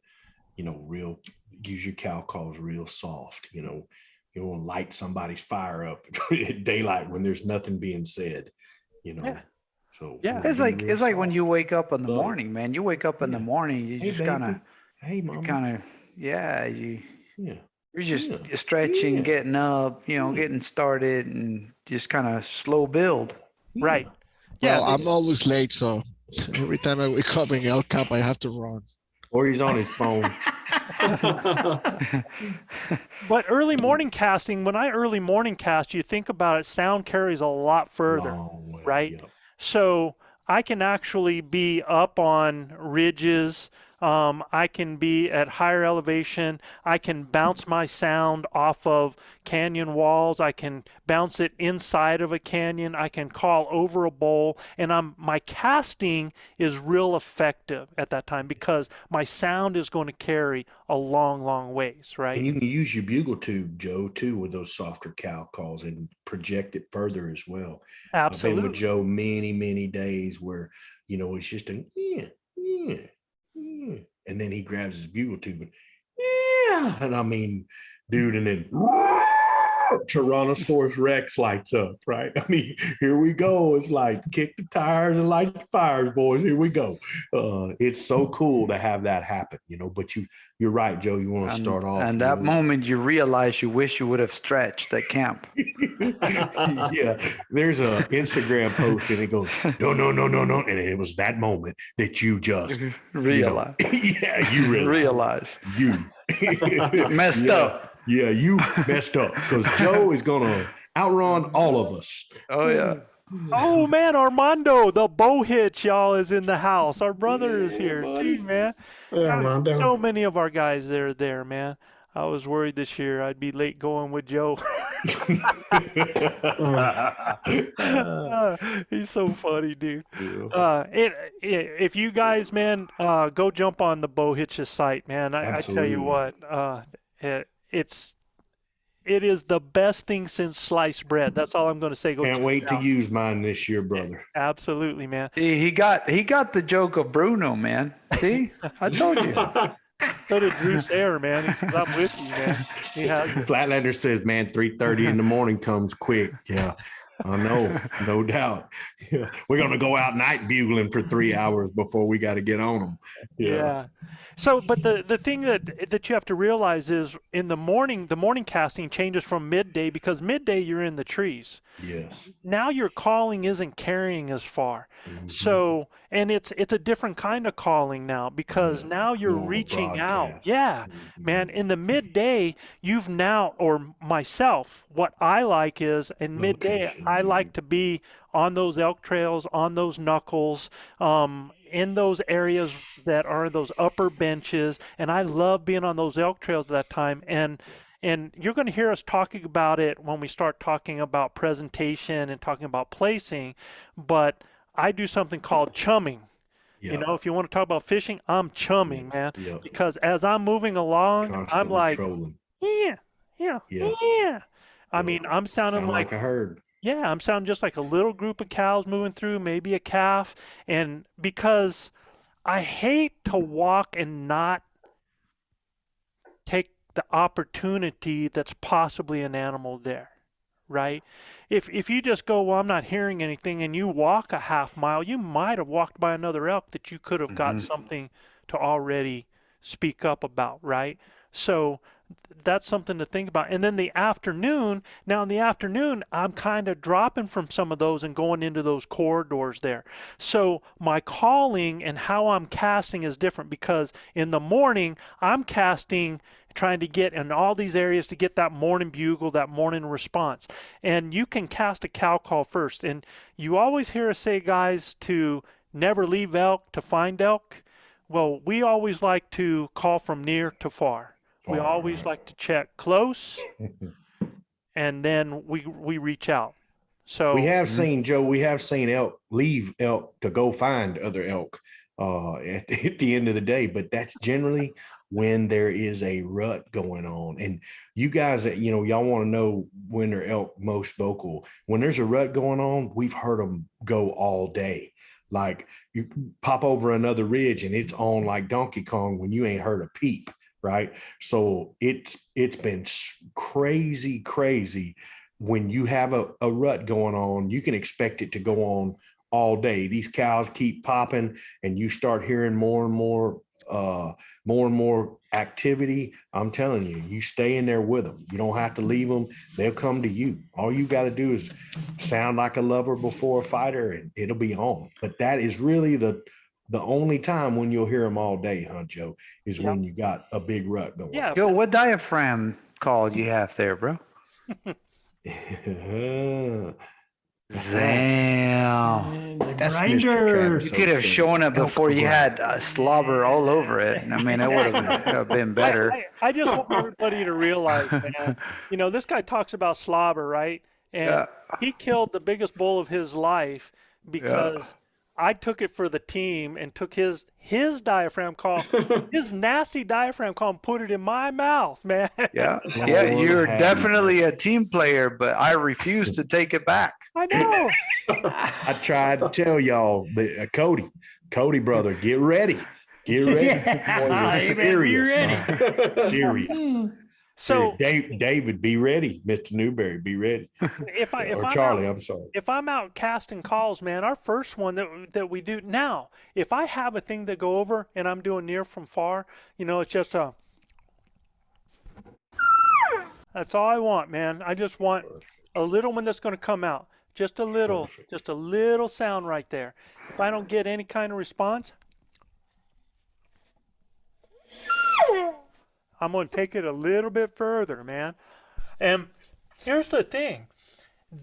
you know, use your cow calls real soft. You know, you don't want to light somebody's fire up at daylight when there's nothing being said, you know. Yeah. So It's like when you wake up in the morning, man. You wake up in the morning, you just kind of, you're just stretching, getting up, you know, getting started, and just kind of slow build. Right. Well, I'm always late, so every time I wake up in elk camp, I have to run. Or he's on his phone. But early morning casting, when I early morning cast, you think about it, sound carries a lot further, right? Yep. So I can actually be up on ridges. I can be at higher elevation. I can bounce my sound off of canyon walls. I can bounce it inside of a canyon. I can call over a bowl, and my casting is real effective at that time because my sound is going to carry a long, long ways, right? And you can use your bugle tube, Joe, too, with those softer cow calls and project it further as well. Absolutely. I've been with Joe many, many days where, it's just a yeah. And then he grabs his bugle tube and I mean, dude, and then Tyrannosaurus Rex lights up, right? I mean, here we go. It's like kick the tires and light the fires, boys. Here we go. It's so cool to have that happen, but you're right, Joe. You want to start off. And that moment you realize you wish you would have stretched at camp. Yeah. There's a Instagram post and it goes, no. And it was that moment that you just realize. You realize. You messed up. Yeah, you messed up because Joe is going to outrun all of us. Oh, yeah. Oh, man, Armando, the bow hitch, y'all, is in the house. Our brother is here, too, man. Yeah, Armando. So many of our guys are there, man. I was worried this year I'd be late going with Joe. He's so funny, dude. If you guys, man, go jump on the Bow Hitches site, man. I tell you what, it is the best thing since sliced bread. That's all I'm going to say. Can't wait to use mine this year, brother. Absolutely, man. He got the joke of Bruno, man. See, I told you. So did Drew's Air, man. I'm with you, man. He has it. Flatlander says, man, 3:30 in the morning comes quick. Yeah, I know, no doubt. Yeah. We're going to go out night bugling for 3 hours before we got to get on them. Yeah. So, but the thing that you have to realize is in the morning casting changes from midday because midday you're in the trees. Yes. Now your calling isn't carrying as far. Mm-hmm. So, and it's a different kind of calling now because now you're reaching out. Yeah, man. In the midday, you've now, or myself, what I like is in midday, I like to be on those elk trails, on those knuckles, in those areas that are those upper benches, and I love being on those elk trails at that time. And you're going to hear us talking about it when we start talking about presentation and talking about placing, but I do something called chumming. Yep. If you want to talk about fishing, I'm chumming, man, because as I'm moving along, constantly I'm like, trolling. Yeah. I mean, I'm sounding like a herd. Yeah, I'm sounding just like a little group of cows moving through, maybe a calf. And because I hate to walk and not take the opportunity that's possibly an animal there, right? If you just go, well, I'm not hearing anything, and you walk a half mile, you might have walked by another elk that you could have got something to already speak up about, right? So that's something to think about. And then the afternoon, now in the afternoon, I'm kind of dropping from some of those and going into those corridors there. So my calling and how I'm casting is different because in the morning, I'm casting, trying to get in all these areas to get that morning bugle, that morning response. And you can cast a cow call first. And you always hear us say, guys, to never leave elk to find elk. Well, we always like to call from near to far. We always like to check close, and then we reach out. So we have seen, Joe, elk leave elk to go find other elk at the end of the day, but that's generally when there is a rut going on. And you guys, y'all want to know when they're elk most vocal. When there's a rut going on, we've heard them go all day. Like you pop over another ridge and it's on like Donkey Kong when you ain't heard a peep. Right. So it's been crazy when you have a rut going on. You can expect it to go on all day. These cows keep popping and you start hearing more and more activity. I'm telling you, you stay in there with them. You don't have to leave them. They'll come to you. All you got to do is sound like a lover before a fighter and it'll be on. But that is really the only time when you'll hear them all day, huh, Joe, is when you got a big rut going. Yeah. Yo, what diaphragm call do you have there, bro? Damn. The That's Mr. grinder. Travis. You could have shown it before you had slobber all over it. I mean, it would have been better. I just want everybody to realize, man, this guy talks about slobber, right? And he killed the biggest bull of his life because I took it for the team and took his diaphragm call, his nasty diaphragm call, and put it in my mouth, man. Yeah, you're definitely a team player, but I refuse to take it back. I know. I tried to tell y'all, Cody brother, get ready. Get ready. Serious. Serious. So David, be ready. Mr. Newberry, be ready. I'm sorry. If I'm out casting calls, man, our first one that we do now, if I have a thing that go over and I'm doing near from far, it's just that's all I want, man. I just want a little one that's going to come out. Just a little sound right there. If I don't get any kind of response, I'm going to take it a little bit further, man. And here's the thing.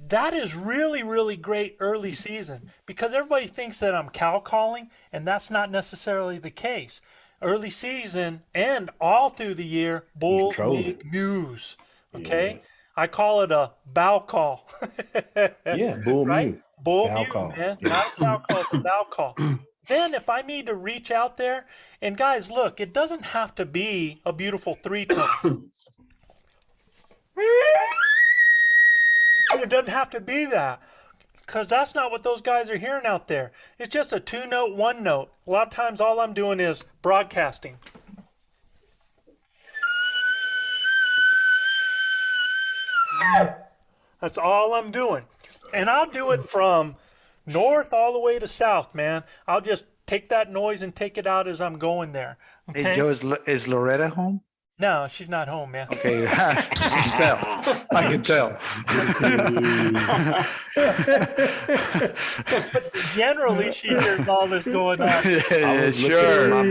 That is really, really great early season because everybody thinks that I'm cow calling, and that's not necessarily the case. Early season and all through the year, bulls make mews, okay? Yeah. I call it a bow call. Yeah, bull right? mew. Bull bow mew, call. man. Not a cow call, it's a bow call. Then if I need to reach out there, and guys, look, it doesn't have to be a beautiful 3-tone. It doesn't have to be that, because that's not what those guys are hearing out there. It's just a 2-note, 1-note. A lot of times all I'm doing is broadcasting. That's all I'm doing. And I'll do it from north all the way to south, man. I'll just take that noise and take it out as I'm going there. Okay? Hey, Joe, is Loretta home? No, she's not home, man. Okay, I can tell. But generally, she hears all this going on. Sure.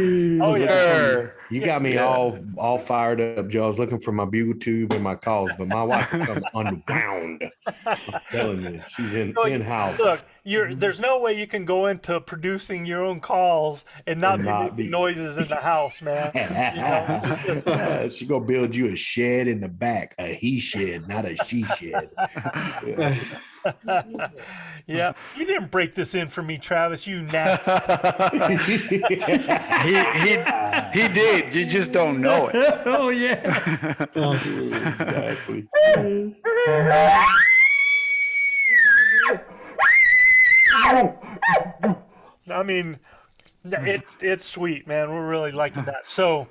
You got me all fired up, Joe. I was looking for my bugle tube and my calls, but my wife has come unwound. I'm telling you, she's in-house. Look, there's no way you can go into producing your own calls and not be making noises in the house, man. She's gonna build you a shed in the back, a he shed, not a she shed. Yeah, you didn't break this in for me, Travis. You nasty. He did. You just don't know it. Oh yeah. Exactly. I mean, it's sweet, man. We're really liking that. So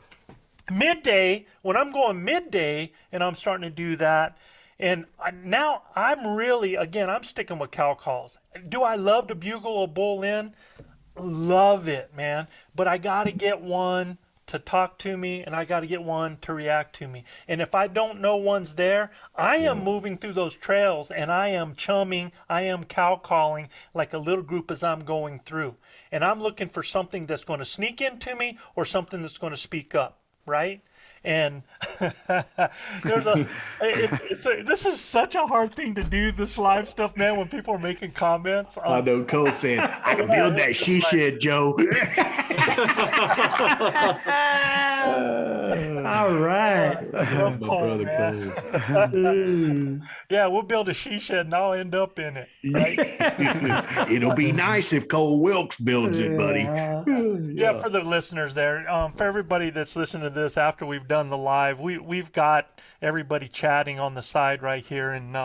midday, when I'm going midday and I'm starting to do that, and now I'm really, again, I'm sticking with cow calls. Do I love to bugle a bull in? Love it, man. But I got to get one to talk to me, and I got to get one to react to me. And if I don't know one's there, I am moving through those trails, and I am chumming, I am cow calling like a little group as I'm going through. And I'm looking for something that's going to sneak into me or something that's going to speak up, right? And this is such a hard thing to do, this live stuff, man, when people are making comments. I know Cole saying, I can build that she shed, Joe. All right. My brother Cole. Yeah, we'll build a she shed and I'll end up in it. Right? It'll be nice if Cole Wilkes builds it, buddy. Yeah, for the listeners there, for everybody that's listening to this after we've done the live, we've got everybody chatting on the side right here, and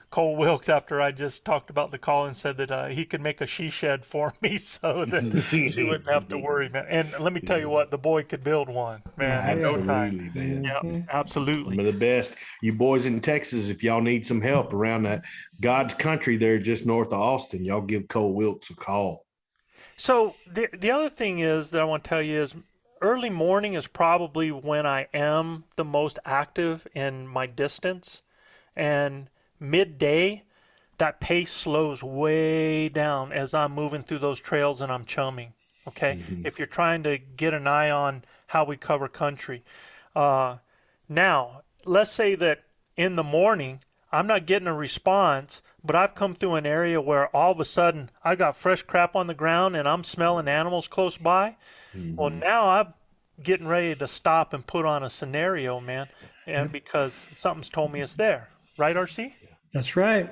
Cole Wilkes, after I just talked about the call, and said that he could make a she shed for me so that she wouldn't have to worry, man. And let me tell you what, the boy could build one, man, in no time. Man. Yeah, absolutely. Some of the best. You boys in Texas, if y'all need some help around that God's country there just north of Austin, y'all give Cole Wilkes a call. So the other thing is that I want to tell you is early morning is probably when I am the most active in my distance, and midday, that pace slows way down as I'm moving through those trails and I'm chumming. Okay, if you're trying to get an eye on how we cover country. Now, let's say that in the morning I'm not getting a response, but I've come through an area where all of a sudden I got fresh crap on the ground and I'm smelling animals close by. Mm-hmm. Well, now I'm getting ready to stop and put on a scenario, man, and because something's told me it's there. Right, RC? That's right.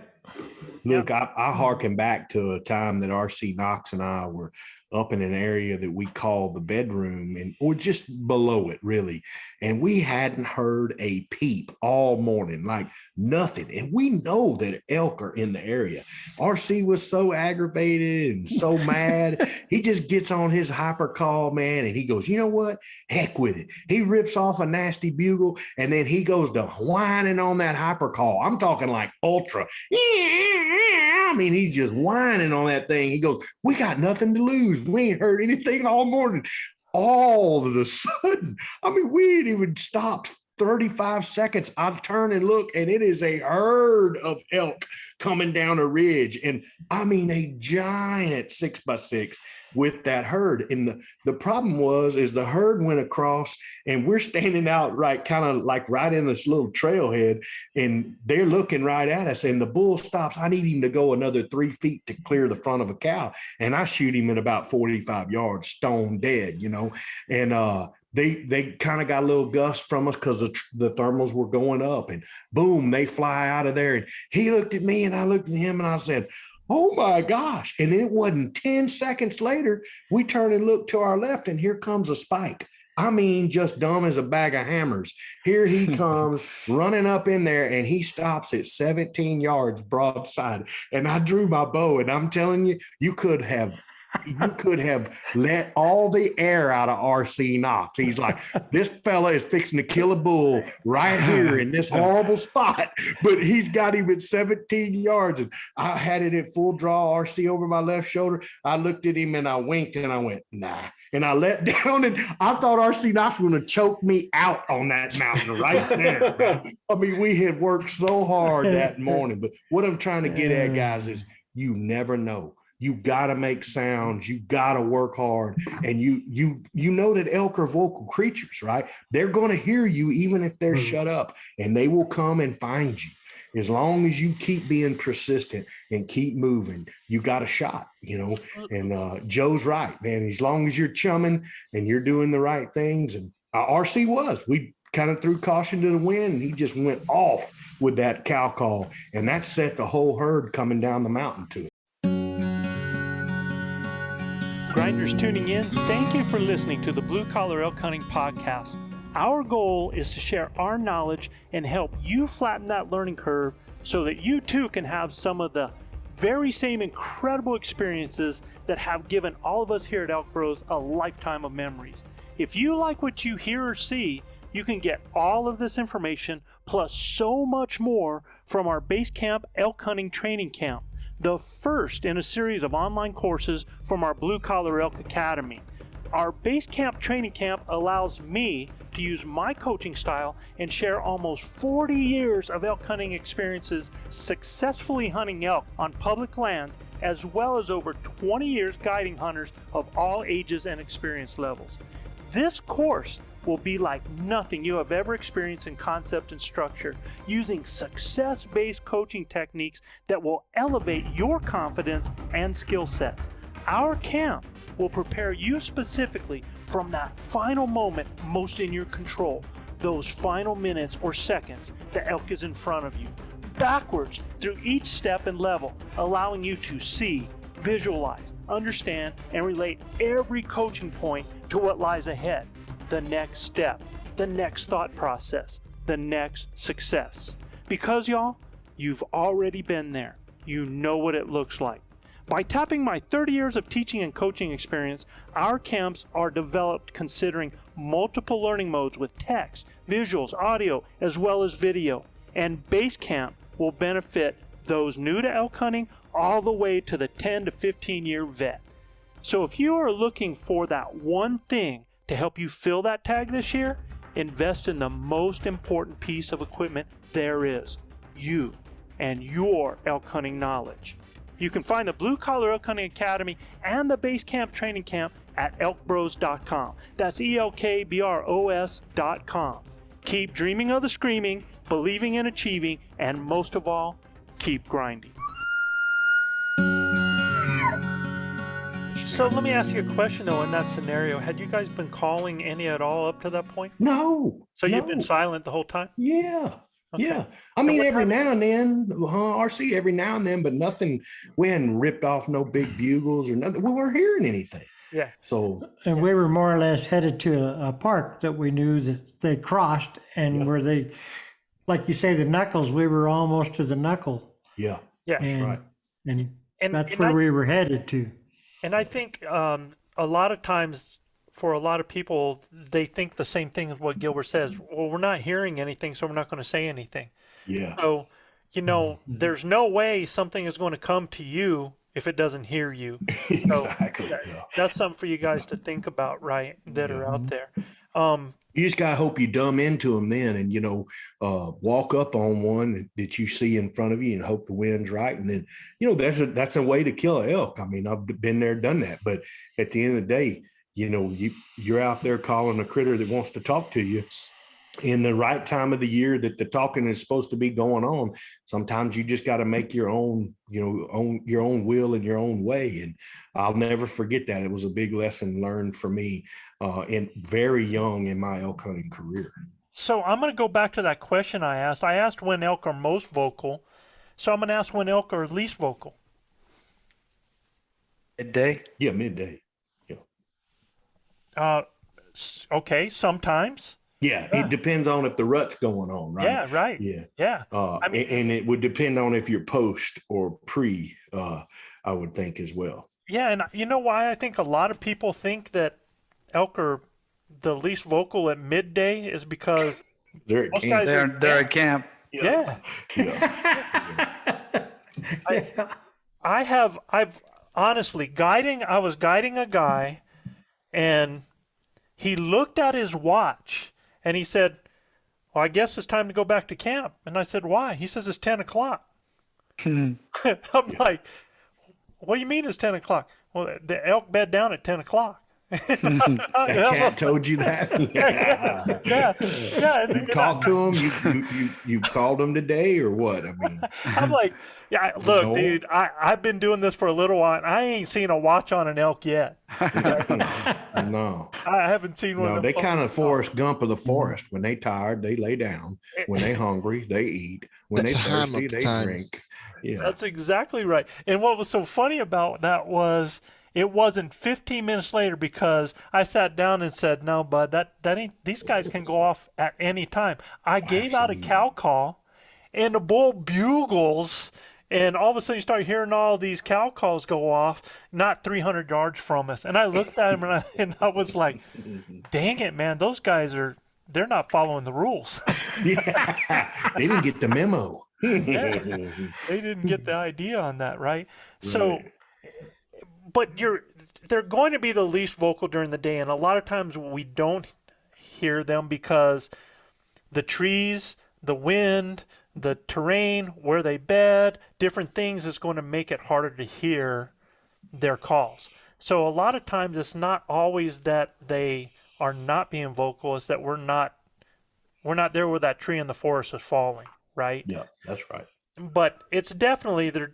Look, I harken back to a time that RC Knox and I were up in an area that we call the bedroom, or just below it, really. And we hadn't heard a peep all morning, like nothing. And we know that elk are in the area. RC was so aggravated and so mad. He just gets on his hyper call, man, and he goes, you know what? Heck with it. He rips off a nasty bugle, and then he goes to whining on that hyper call. I'm talking like ultra. I mean, he's just whining on that thing. He goes, we got nothing to lose. We ain't heard anything all morning. All of a sudden, I mean, we ain't even stopped 35 seconds. I turn and look, and it is a herd of elk coming down a ridge. And I mean, a giant 6x6 with that herd. And the problem is the herd went across, and we're standing out right, kind of like right in this little trailhead, and they're looking right at us, and the bull stops. I need him to go another 3 feet to clear the front of a cow. And I shoot him at about 45 yards, stone dead, you know, and, they kind of got a little gust from us because the thermals were going up, and boom, they fly out of there. And he looked at me and I looked at him and I said, oh my gosh. And it wasn't 10 seconds later, we turn and look to our left, and here comes a spike. I mean, just dumb as a bag of hammers. Here he comes running up in there, and he stops at 17 yards broadside. And I drew my bow, and I'm telling you, you could have let all the air out of RC Knox. He's like, this fella is fixing to kill a bull right here in this horrible spot, but he's got him at 17 yards. And I had it at full draw, RC over my left shoulder. I looked at him and I winked and I went, nah. And I let down, and I thought RC Knox was going to choke me out on that mountain right there. I mean, we had worked so hard that morning, but what I'm trying to get at, guys, is you never know. You got to make sounds. You got to work hard. And you know that elk are vocal creatures, right? They're going to hear you even if they're shut up, and they will come and find you. As long as you keep being persistent and keep moving, you got a shot, you know? And Joe's right, man. As long as you're chumming and you're doing the right things, and RC was, we kind of threw caution to the wind, and he just went off with that cow call. And that set the whole herd coming down the mountain to it. Grinders tuning in, thank you for listening to the Blue Collar Elk Hunting Podcast. Our goal is to share our knowledge and help you flatten that learning curve so that you too can have some of the very same incredible experiences that have given all of us here at ElkBros a lifetime of memories. If you like what you hear or see, you can get all of this information plus so much more from our Base Camp Elk Hunting Training Camp, the first in a series of online courses from our Blue Collar Elk Academy. Our Base Camp Training Camp allows me to use my coaching style and share almost 40 years of elk hunting experiences successfully hunting elk on public lands, as well as over 20 years guiding hunters of all ages and experience levels. This course will be like nothing you have ever experienced in concept and structure, using success-based coaching techniques that will elevate your confidence and skill sets. Our camp will prepare you specifically from that final moment most in your control, those final minutes or seconds the elk is in front of you, backwards through each step and level, allowing you to see, visualize, understand, and relate every coaching point to what lies ahead. The next step, the next thought process, the next success. Because y'all, you've already been there. You know what it looks like. By tapping my 30 years of teaching and coaching experience, our camps are developed considering multiple learning modes with text, visuals, audio, as well as video. And Base Camp will benefit those new to elk hunting all the way to the 10 to 15 year vet. So if you are looking for that one thing to help you fill that tag this year, invest in the most important piece of equipment there is, you and your elk hunting knowledge. You can find the Blue Collar Elk Hunting Academy and the Base Camp Training Camp at ElkBros.com. That's ElkBros.com. Keep dreaming of the screaming, believing and achieving, and most of all, keep grinding. So let me ask you a question though. In that scenario, had you guys been calling any at all up to that point? No. So you've been silent the whole time? Yeah. Okay. Yeah. I mean, every now and then, RC, every now and then, but nothing. We hadn't ripped off no big bugles or nothing. We weren't hearing anything. Yeah. So. And we were more or less headed to a park that we knew that they crossed, and where they, like you say, the knuckles, we were almost to the knuckle. Yeah. Yeah. And, right. and that's where we were headed to. And I think a lot of times for a lot of people, they think the same thing as what Gilbert says. Well, we're not hearing anything, so we're not going to say anything. Yeah. So, there's no way something is going to come to you if it doesn't hear you. Exactly. So, that's something for you guys to think about, right? That are out there. You just gotta hope you dumb into them then, and walk up on one that you see in front of you, and hope the wind's right. And then that's a way to kill an elk. I mean, I've been there, done that. But at the end of the day, you're out there calling a critter that wants to talk to you in the right time of the year that the talking is supposed to be going on. Sometimes you just got to make your own, own your own will and your own way. And I'll never forget that. It was a big lesson learned for me in very young in my elk hunting career. So I'm going to go back to that question I asked. I asked when elk are most vocal. So I'm going to ask when elk are least vocal. Midday? Yeah, midday. Okay, sometimes. Yeah, it depends on if the rut's going on, right? Yeah, right. Yeah. And it would depend on if you're post or pre, I would think as well. Yeah, and you know why I think a lot of people think that elk are the least vocal at midday is because they're at camp. They're at camp. Yeah. I've honestly I was guiding a guy, and he looked at his watch and he said, well, I guess it's time to go back to camp. And I said, why? He says, it's 10 o'clock. I'm like, what do you mean it's 10 o'clock? Well, the elk bed down at 10 o'clock. That cat told you that? Yeah. You talked to him? You called him today or what? I mean, I'm like, look, dude, I've been doing this for a little while. And I ain't seen a watch on an elk yet. No. I haven't seen one. No, they kind of Forrest Gump of the forest. When they tired, they lay down. When they hungry, they eat. When they thirsty, they drink. Yeah. That's exactly right. And what was so funny about that was it wasn't 15 minutes later, because I sat down and said, no, bud, that ain't, these guys can go off at any time. I gave out a cow call, and the bull bugles, and all of a sudden you start hearing all these cow calls go off, not 300 yards from us. And I looked at him and I was like, dang it, man, those guys they're not following the rules. Yeah. They didn't get the memo. Yeah. They didn't get the idea on that, right? So, but they're going to be the least vocal during the day, and a lot of times we don't hear them because the trees, the wind, the terrain, where they bed, different things is going to make it harder to hear their calls. So a lot of times it's not always that they are not being vocal, it's that we're not there where that tree in the forest is falling, right? Yeah, that's right. But they're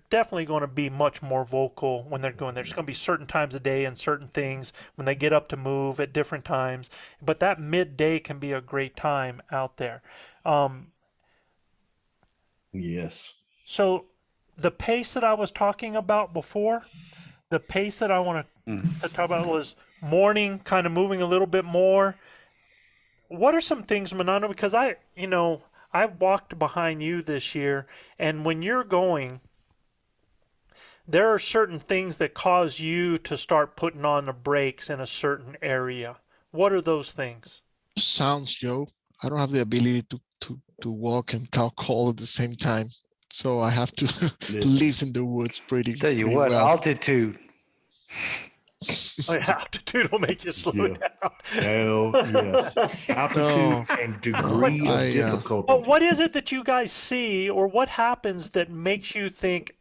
definitely going to be much more vocal when they're going. There's going to be certain times of day and certain things when they get up to move at different times. But that midday can be a great time out there. Yes. So the pace that I was talking about before, the pace that I want to talk about was morning, kind of moving a little bit more. What are some things, Manano? Because I walked behind you this year, and when you're going, there are certain things that cause you to start putting on the brakes in a certain area. What are those things? Sounds, Joe. I don't have the ability to walk and cow call at the same time. So I have to live in the woods pretty well. Altitude. Altitude will make you slow down. Hell yes. Altitude and degree of difficulty. Well, what is it that you guys see, or what happens that makes you think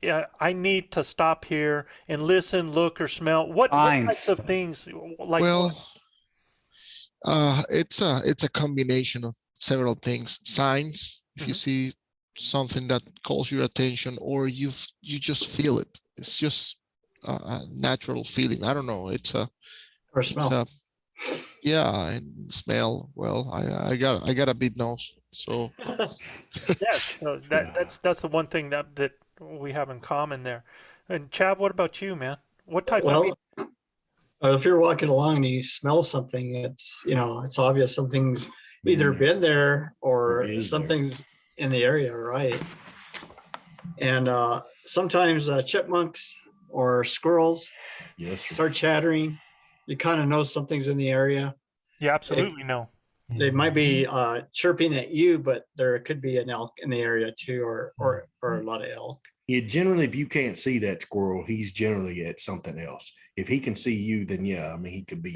I need to stop here and listen, look, or smell? What types of things? It's a combination of several things. Signs, if you see something that calls your attention, or you just feel it. It's just a natural feeling. I don't know. It's a smell. Yeah, and smell. Well, I got a big nose, so Yes, so that's the one thing that we have in common there. And Chav, what about you, man? What type of Well, if you're walking along and you smell something, it's obvious something's either been there or something's in the area, right? And sometimes chipmunks or squirrels start chattering. You kind of know something's in the area. You absolutely know. They might be chirping at you, but there could be an elk in the area too, or a lot of elk. Yeah, generally, if you can't see that squirrel, he's generally at something else. If he can see you, then yeah, I mean, he could be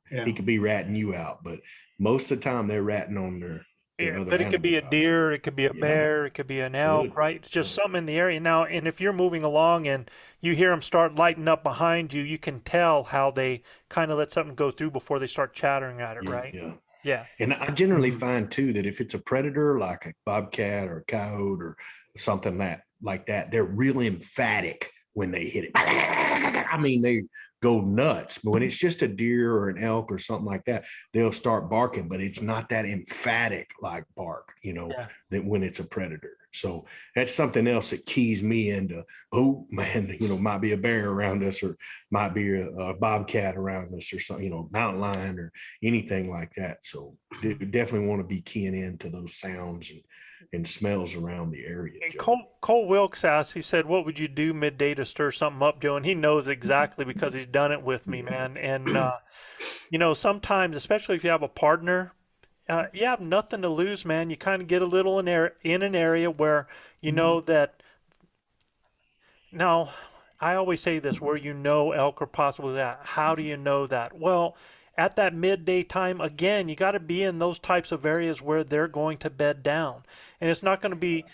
he could be ratting you out. But most of the time, they're ratting on their other but it could be a deer, it could be a bear, it could be an elk, right? It's just something in the area. Now, and if you're moving along and you hear them start lighting up behind you, you can tell how they kind of let something go through before they start chattering at it, right? Yeah. And I generally find too that if it's a predator like a bobcat or a coyote or something like that, they're really emphatic when they hit it. I mean, they go nuts. But when it's just a deer or an elk or something like that, they'll start barking, but it's not that emphatic like bark, that when it's a predator. So that's something else that keys me into, oh man, might be a bear around us, or might be a bobcat around us, or something, mountain lion or anything like that. So definitely want to be keying into those sounds and smells around the area. And Cole Wilkes asked, he said, what would you do midday to stir something up, Joe? And he knows exactly because he's done it with me, man. And, sometimes, especially if you have a partner, you have nothing to lose, man. You kind of get a little in an area where you know that. Now, I always say this, where elk or possibly that. How do you know that? Well, at that midday time, again, you got to be in those types of areas where they're going to bed down. And it's not going to be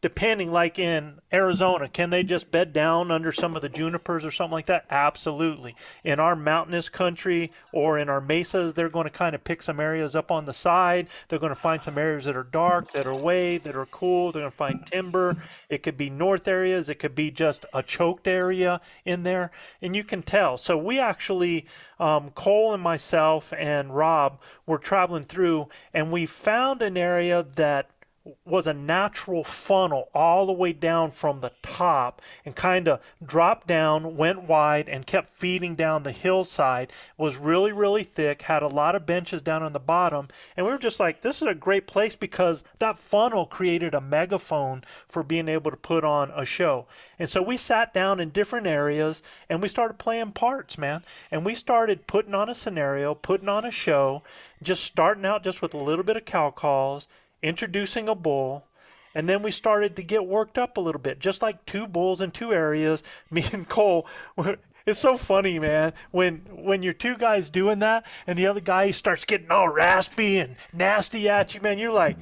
depending, like in Arizona, can they just bed down under some of the junipers or something like that? Absolutely. In our mountainous country or in our mesas, they're going to kind of pick some areas up on the side. They're going to find some areas that are dark, that are that are cool. They're going to find timber. It could be north areas. It could be just a choked area in there. And you can tell. So we actually, Cole and myself and Rob were traveling through, and we found an area that was a natural funnel all the way down from the top and kind of dropped down, went wide, and kept feeding down the hillside. Was really, really thick, had a lot of benches down on the bottom. And we were just like, this is a great place because that funnel created a megaphone for being able to put on a show. And so we sat down in different areas and we started playing parts, man. And we started putting on a scenario, putting on a show, just starting out just with a little bit of cow calls, introducing a bull, and then we started to get worked up a little bit, just like two bulls in two areas. Me and Cole, it's so funny, man, when you're two guys doing that and the other guy starts getting all raspy and nasty at you, man, you're like,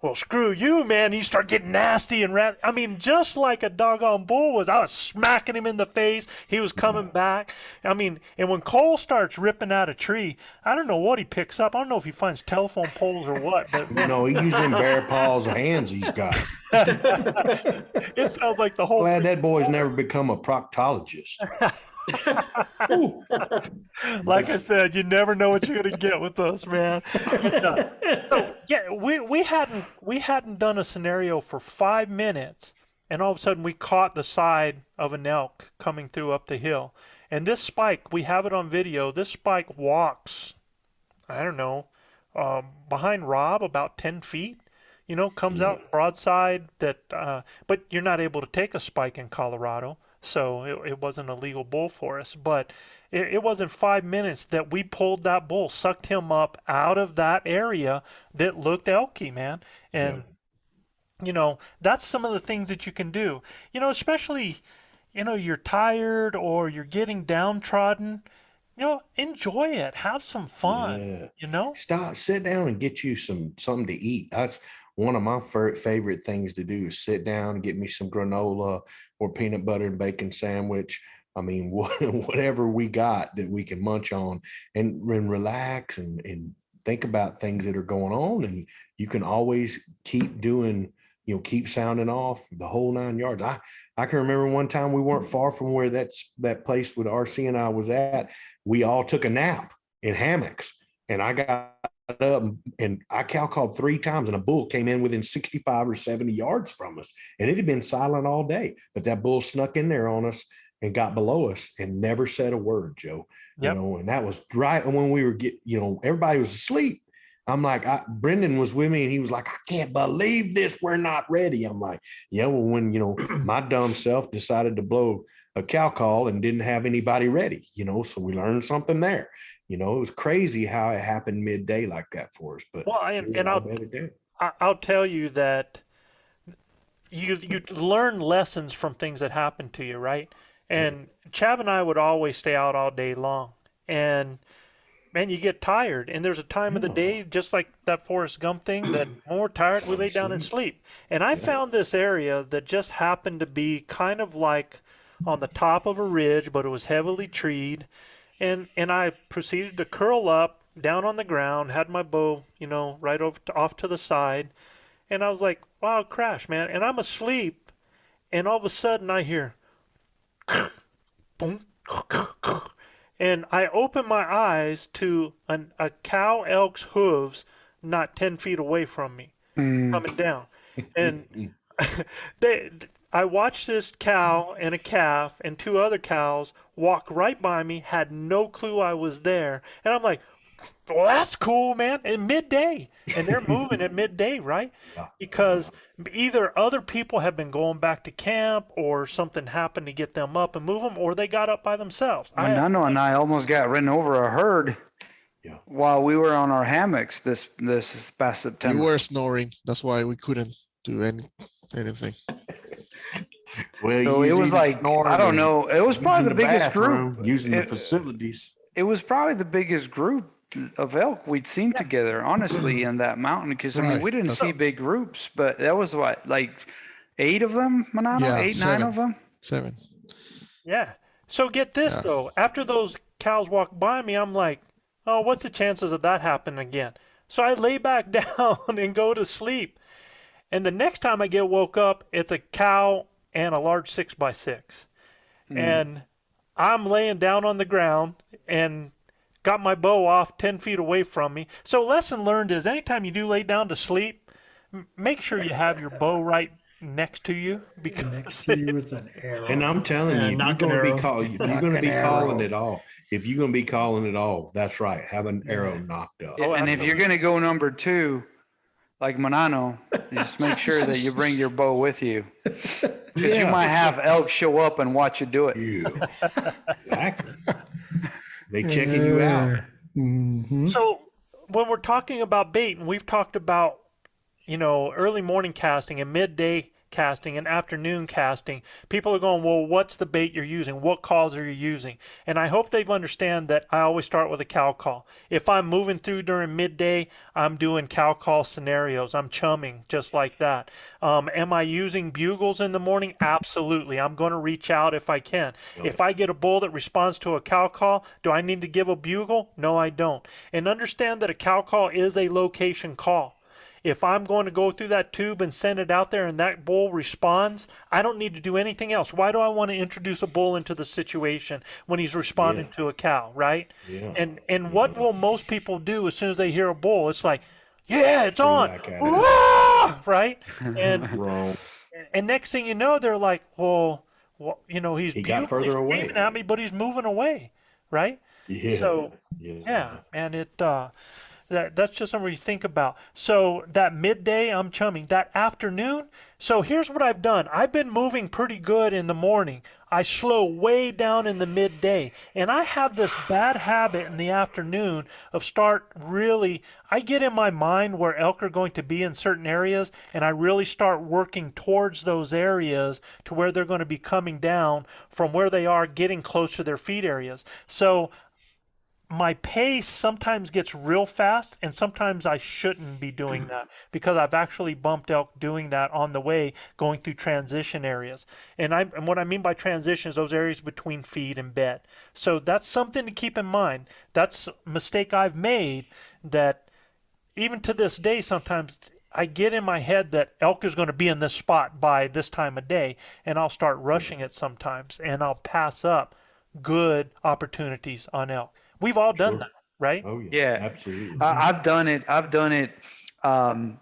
well, screw you, man. You start getting nasty and I mean, just like a doggone bull was. I was smacking him in the face. He was coming back. I mean, and when Cole starts ripping out a tree, I don't know what he picks up. I don't know if he finds telephone poles or what. But he's using bear paws hands he's got. It sounds like the whole. Glad that boy's never become a proctologist. Like I said, you never know what you're gonna get with us, man. So, yeah, we hadn't done a scenario for 5 minutes, and all of a sudden we caught the side of an elk coming through up the hill. And this spike, we have it on video. This spike walks, I don't know, behind Rob about 10 feet. Comes out broadside. But you're not able to take a spike in Colorado, so it wasn't a legal bull for us. But it wasn't 5 minutes that we pulled that bull, sucked him up out of that area that looked elky, man. And that's some of the things that you can do. Especially, you're tired or you're getting downtrodden. Enjoy it. Have some fun. Sit down and get you something to eat. That's one of my favorite things to do is sit down and get me some granola or peanut butter and bacon sandwich. I mean, whatever we got that we can munch on and relax and think about things that are going on, and you can always keep doing, keep sounding off the whole 9 yards. I can remember one time we weren't far from where that place with RC and I was at. We all took a nap in hammocks, and I got up and I cow called 3 times, and a bull came in within 65 or 70 yards from us, and it had been silent all day, but that bull snuck in there on us and got below us and never said a word, Joe. Yep. And that was right when we were everybody was asleep. I'm like, Brendan was with me, and he was like, I can't believe this. We're not ready. I'm like, yeah, well, when, my dumb self decided to blow a cow call and didn't have anybody ready, so we learned something there. It was crazy how it happened midday like that for us. But I'll tell you that you learn lessons from things that happen to you, right? And Chav and I would always stay out all day long, and man, you get tired, and there's a time of the day, just like that Forrest Gump thing, that when we're tired, we lay down and sleep. And I found this area that just happened to be kind of like on the top of a ridge, but it was heavily treed. And I proceeded to curl up down on the ground, had my bow, right off to the side. And I was like, wow, crash, man. And I'm asleep, and all of a sudden I hear, boom, and I open my eyes to a cow elk's hooves not 10 feet away from me coming down. And I watched this cow and a calf and 2 other cows walk right by me, had no clue I was there. And I'm like, well, that's cool, man. At midday. And they're moving at midday, right? Because either other people have been going back to camp, or something happened to get them up and move them, or they got up by themselves. Nano and I almost got ridden over a herd while we were on our hammocks this past September. We were snoring. That's why we couldn't do anything. Well, so it was like, I don't know. It was probably the biggest group. Using the facilities. It was probably the biggest group of elk we'd seen together, honestly, in that mountain. Because, I mean, we didn't see big groups, but that was what, like 8 of them, Manano? Yeah, 8, 9 of them? 7. Yeah. So get this, though. After those cows walk by me, I'm like, oh, what's the chances of that happening again? So I lay back down and go to sleep. And the next time I get woke up, it's a cow and a large 6x6. And I'm laying down on the ground and got my bow off 10 feet away from me. So lesson learned is anytime you do lay down to sleep, make sure you have your bow right next to you. Because Next to you with an arrow. And I'm telling you, if you're going to be calling it all, if you're going to be calling it all, that's right. Have an arrow knocked up. And if you're going to go number 2, like Manano, just make sure that you bring your bow with you. Because you might have elk show up and watch you do it. Exactly. They checking you out. So when we're talking about bait, and we've talked about, early morning casting and midday casting and afternoon casting, people are going, well, what's the bait you're using? What calls are you using? And I hope they've understand that I always start with a cow call. If I'm moving through during midday, I'm doing cow call scenarios. I'm chumming just like that. Am I using bugles in the morning? Absolutely. I'm going to reach out if I can. If I get a bull that responds to a cow call, do I need to give a bugle? No, I don't. And understand that a cow call is a location call. If I'm going to go through that tube and send it out there and that bull responds, I don't need to do anything else. Why do I want to introduce a bull into the situation when he's responding to a cow, right? And what will most people do as soon as they hear a bull? It's like, yeah, it's on, right? And next thing you know, they're like, well, he got further away aiming at me, but he's moving away, right? So and that's just something you think about. So that midday, I'm chumming. That afternoon, so here's what I've done. I've been moving pretty good in the morning. I slow way down in the midday. And I have this bad habit in the afternoon of I get in my mind where elk are going to be in certain areas, and I really start working towards those areas to where they're going to be coming down from where they are, getting close to their feed areas. So my pace sometimes gets real fast, and sometimes I shouldn't be doing that because I've actually bumped elk doing that on the way, going through transition areas. And what I mean by transition is those areas between feed and bed. So that's something to keep in mind. That's a mistake I've made, that even to this day, sometimes I get in my head that elk is going to be in this spot by this time of day, and I'll start rushing it sometimes, and I'll pass up good opportunities on elk. We've all done that, right? Oh yeah, Yeah. absolutely. I've done it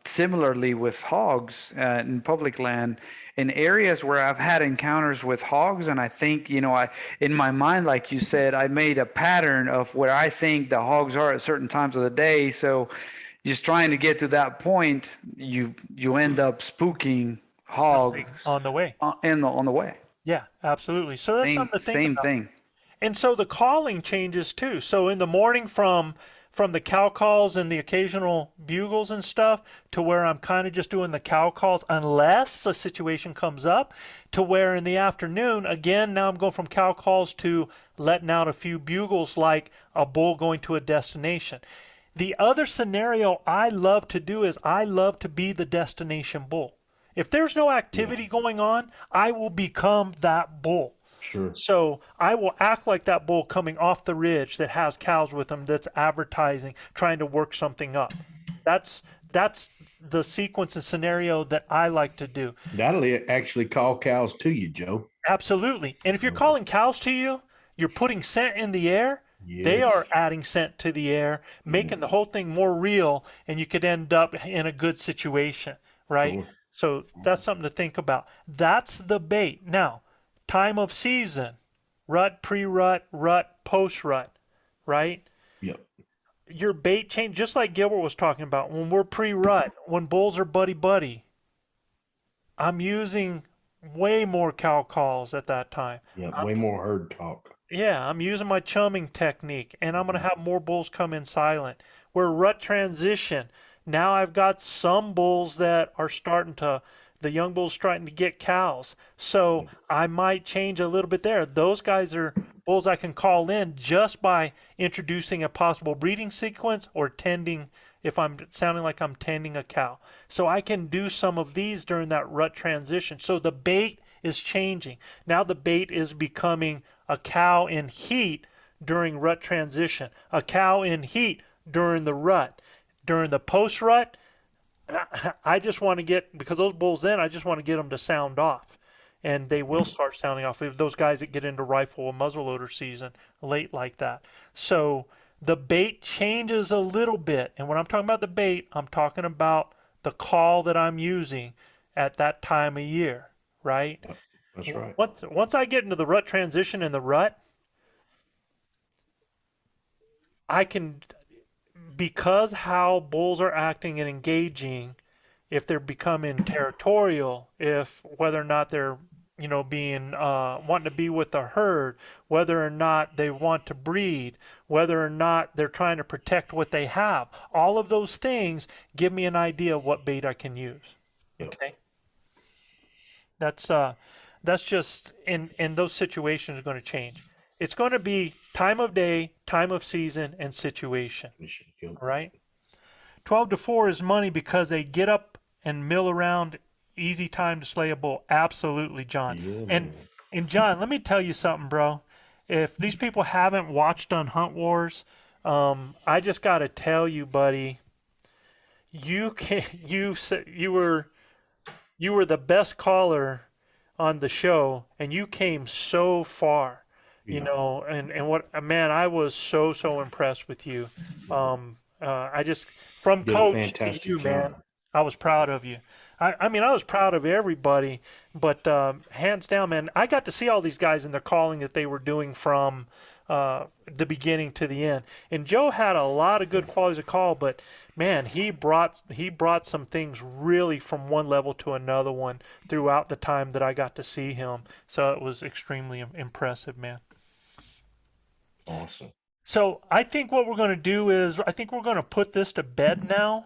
similarly with hogs in public land in areas where I've had encounters with hogs. And I think, in my mind, like you said, I made a pattern of where I think the hogs are at certain times of the day. So just trying to get to that point, you end up spooking hogs on the way. on the way. Yeah, absolutely. So that's something to think Same about. thing. And so the calling changes too. So in the morning from the cow calls and the occasional bugles and stuff to where I'm kind of just doing the cow calls unless a situation comes up, to where in the afternoon, again, now I'm going from cow calls to letting out a few bugles like a bull going to a destination. The other scenario I love to do is I love to be the destination bull. If there's no activity going on, I will become that bull. Sure. So I will act like that bull coming off the ridge that has cows with him, that's advertising, trying to work something up. That's the sequence and scenario that I like to do. That'll actually call cows to you, Joe. Absolutely. And if you're calling cows to you, you're putting scent in the air. Yes. They are adding scent to the air, making the whole thing more real, and you could end up in a good situation, right? Sure. So that's something to think about. That's the bait. Now, time of season, rut, pre-rut, rut, post-rut, right? Yep. Your bait change, just like Gilbert was talking about, when we're pre-rut, when bulls are buddy-buddy, I'm using way more cow calls at that time. Yeah, way more herd talk. Yeah, I'm using my chumming technique, and I'm going to have more bulls come in silent. Where rut transition, now I've got some bulls that are the young bulls starting to get cows. So I might change a little bit there. Those guys are bulls I can call in just by introducing a possible breeding sequence or tending, if I'm sounding like I'm tending a cow. So I can do some of these during that rut transition. So the bait is changing. Now the bait is becoming a cow in heat during rut transition, a cow in heat during the rut. During the post-rut, I just want to because those bulls then, I just want to get them to sound off. And they will start sounding off. Those guys that get into rifle or muzzleloader season late like that. So the bait changes a little bit. And when I'm talking about the bait, I'm talking about the call that I'm using at that time of year, right? That's right. Once I get into the rut transition in the rut, I can, because how bulls are acting and engaging, if they're becoming territorial, if whether or not they're being wanting to be with the herd, whether or not they want to breed, whether or not they're trying to protect what they have, all of those things give me an idea of what bait I can use. Yep. Okay, that's just in those situations are going to change. It's going to be time of day, time of season, and situation. All right. 12 to 4 is money because they get up and mill around. Easy time to slay a bull. Absolutely, John. Yeah. And John, let me tell you something, bro. If these people haven't watched on Hunt Wars, I just got to tell you, buddy, you were the best caller on the show, and you came so far. And what, man, I was so impressed with you. I just, from Did a coach fantastic to you, job. man, I was proud of you. I mean, I was proud of everybody, but hands down, man, I got to see all these guys in their calling that they were doing from the beginning to the end. And Joe had a lot of good qualities of call, but man, he brought some things really from one level to another one throughout the time that I got to see him. So it was extremely impressive, man. Awesome. So I think what we're going to do is I think we're going to put this to bed now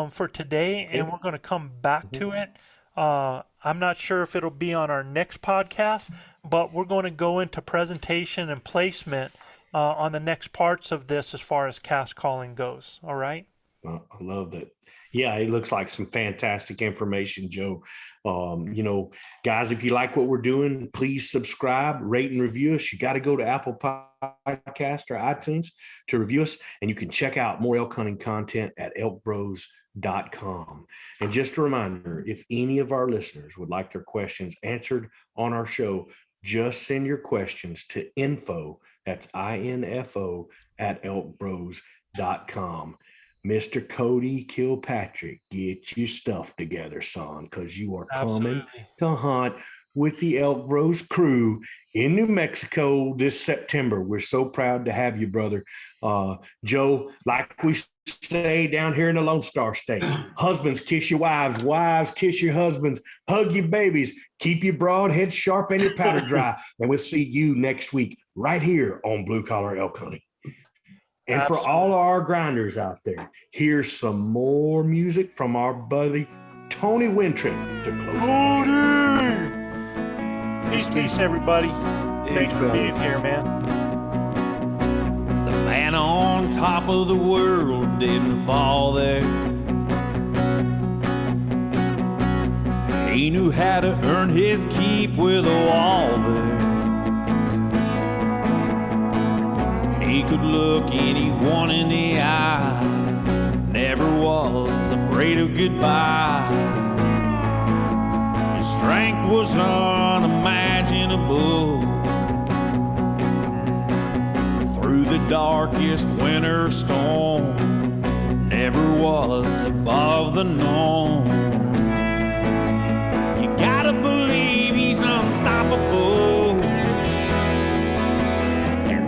for today, and we're going to come back to it. I'm not sure if it'll be on our next podcast, but we're going to go into presentation and placement on the next parts of this as far as cast calling goes. All right? I love that. Yeah, it looks like some fantastic information, Joe. Guys, if you like what we're doing, please subscribe, rate, and review us. You got to go to Apple Podcast or iTunes to review us, and you can check out more elk hunting content at ElkBros.com. And just a reminder, if any of our listeners would like their questions answered on our show, just send your questions to info, that's INFO, at ElkBros.com. Mr. Cody Kilpatrick, get your stuff together, son, because you are coming to hunt with the ElkBros crew in New Mexico this September. We're so proud to have you, brother. Joe, like we say down here in the Lone Star State, husbands kiss your wives, wives kiss your husbands, hug your babies, keep your broad head sharp and your powder dry. And we'll see you next week right here on Blue Collar Elk Hunting. And for all our grinders out there, here's some more music from our buddy Tony Wintrip to close out. Peace, everybody. Thanks for being here, man. The man on top of the world didn't fall there. He knew how to earn his keep with a wall there. He could look anyone in the eye, never was afraid of goodbye. His strength was unimaginable. Through the darkest winter storm, never was above the norm. You gotta believe he's unstoppable.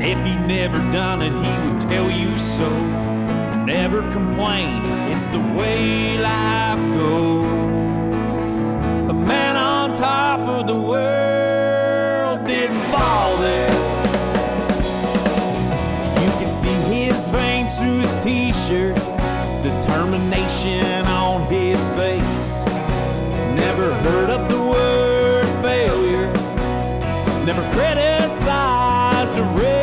If he'd never done it, he would tell you so. Never complain, it's the way life goes. The man on top of the world didn't fall there. You could see his veins through his t-shirt, determination on his face. Never heard of the word failure, never criticized a race.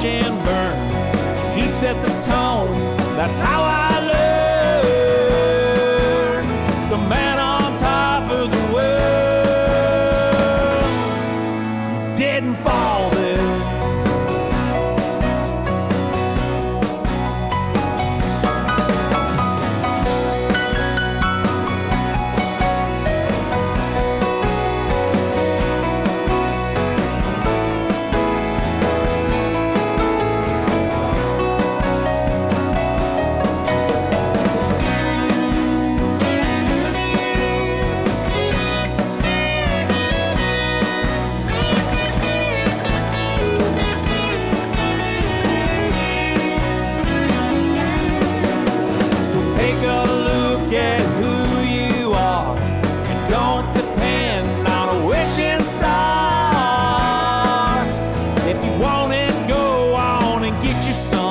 And burn. He set the tone, that's how I learned. The man on top of the world didn't fall there. Get your son.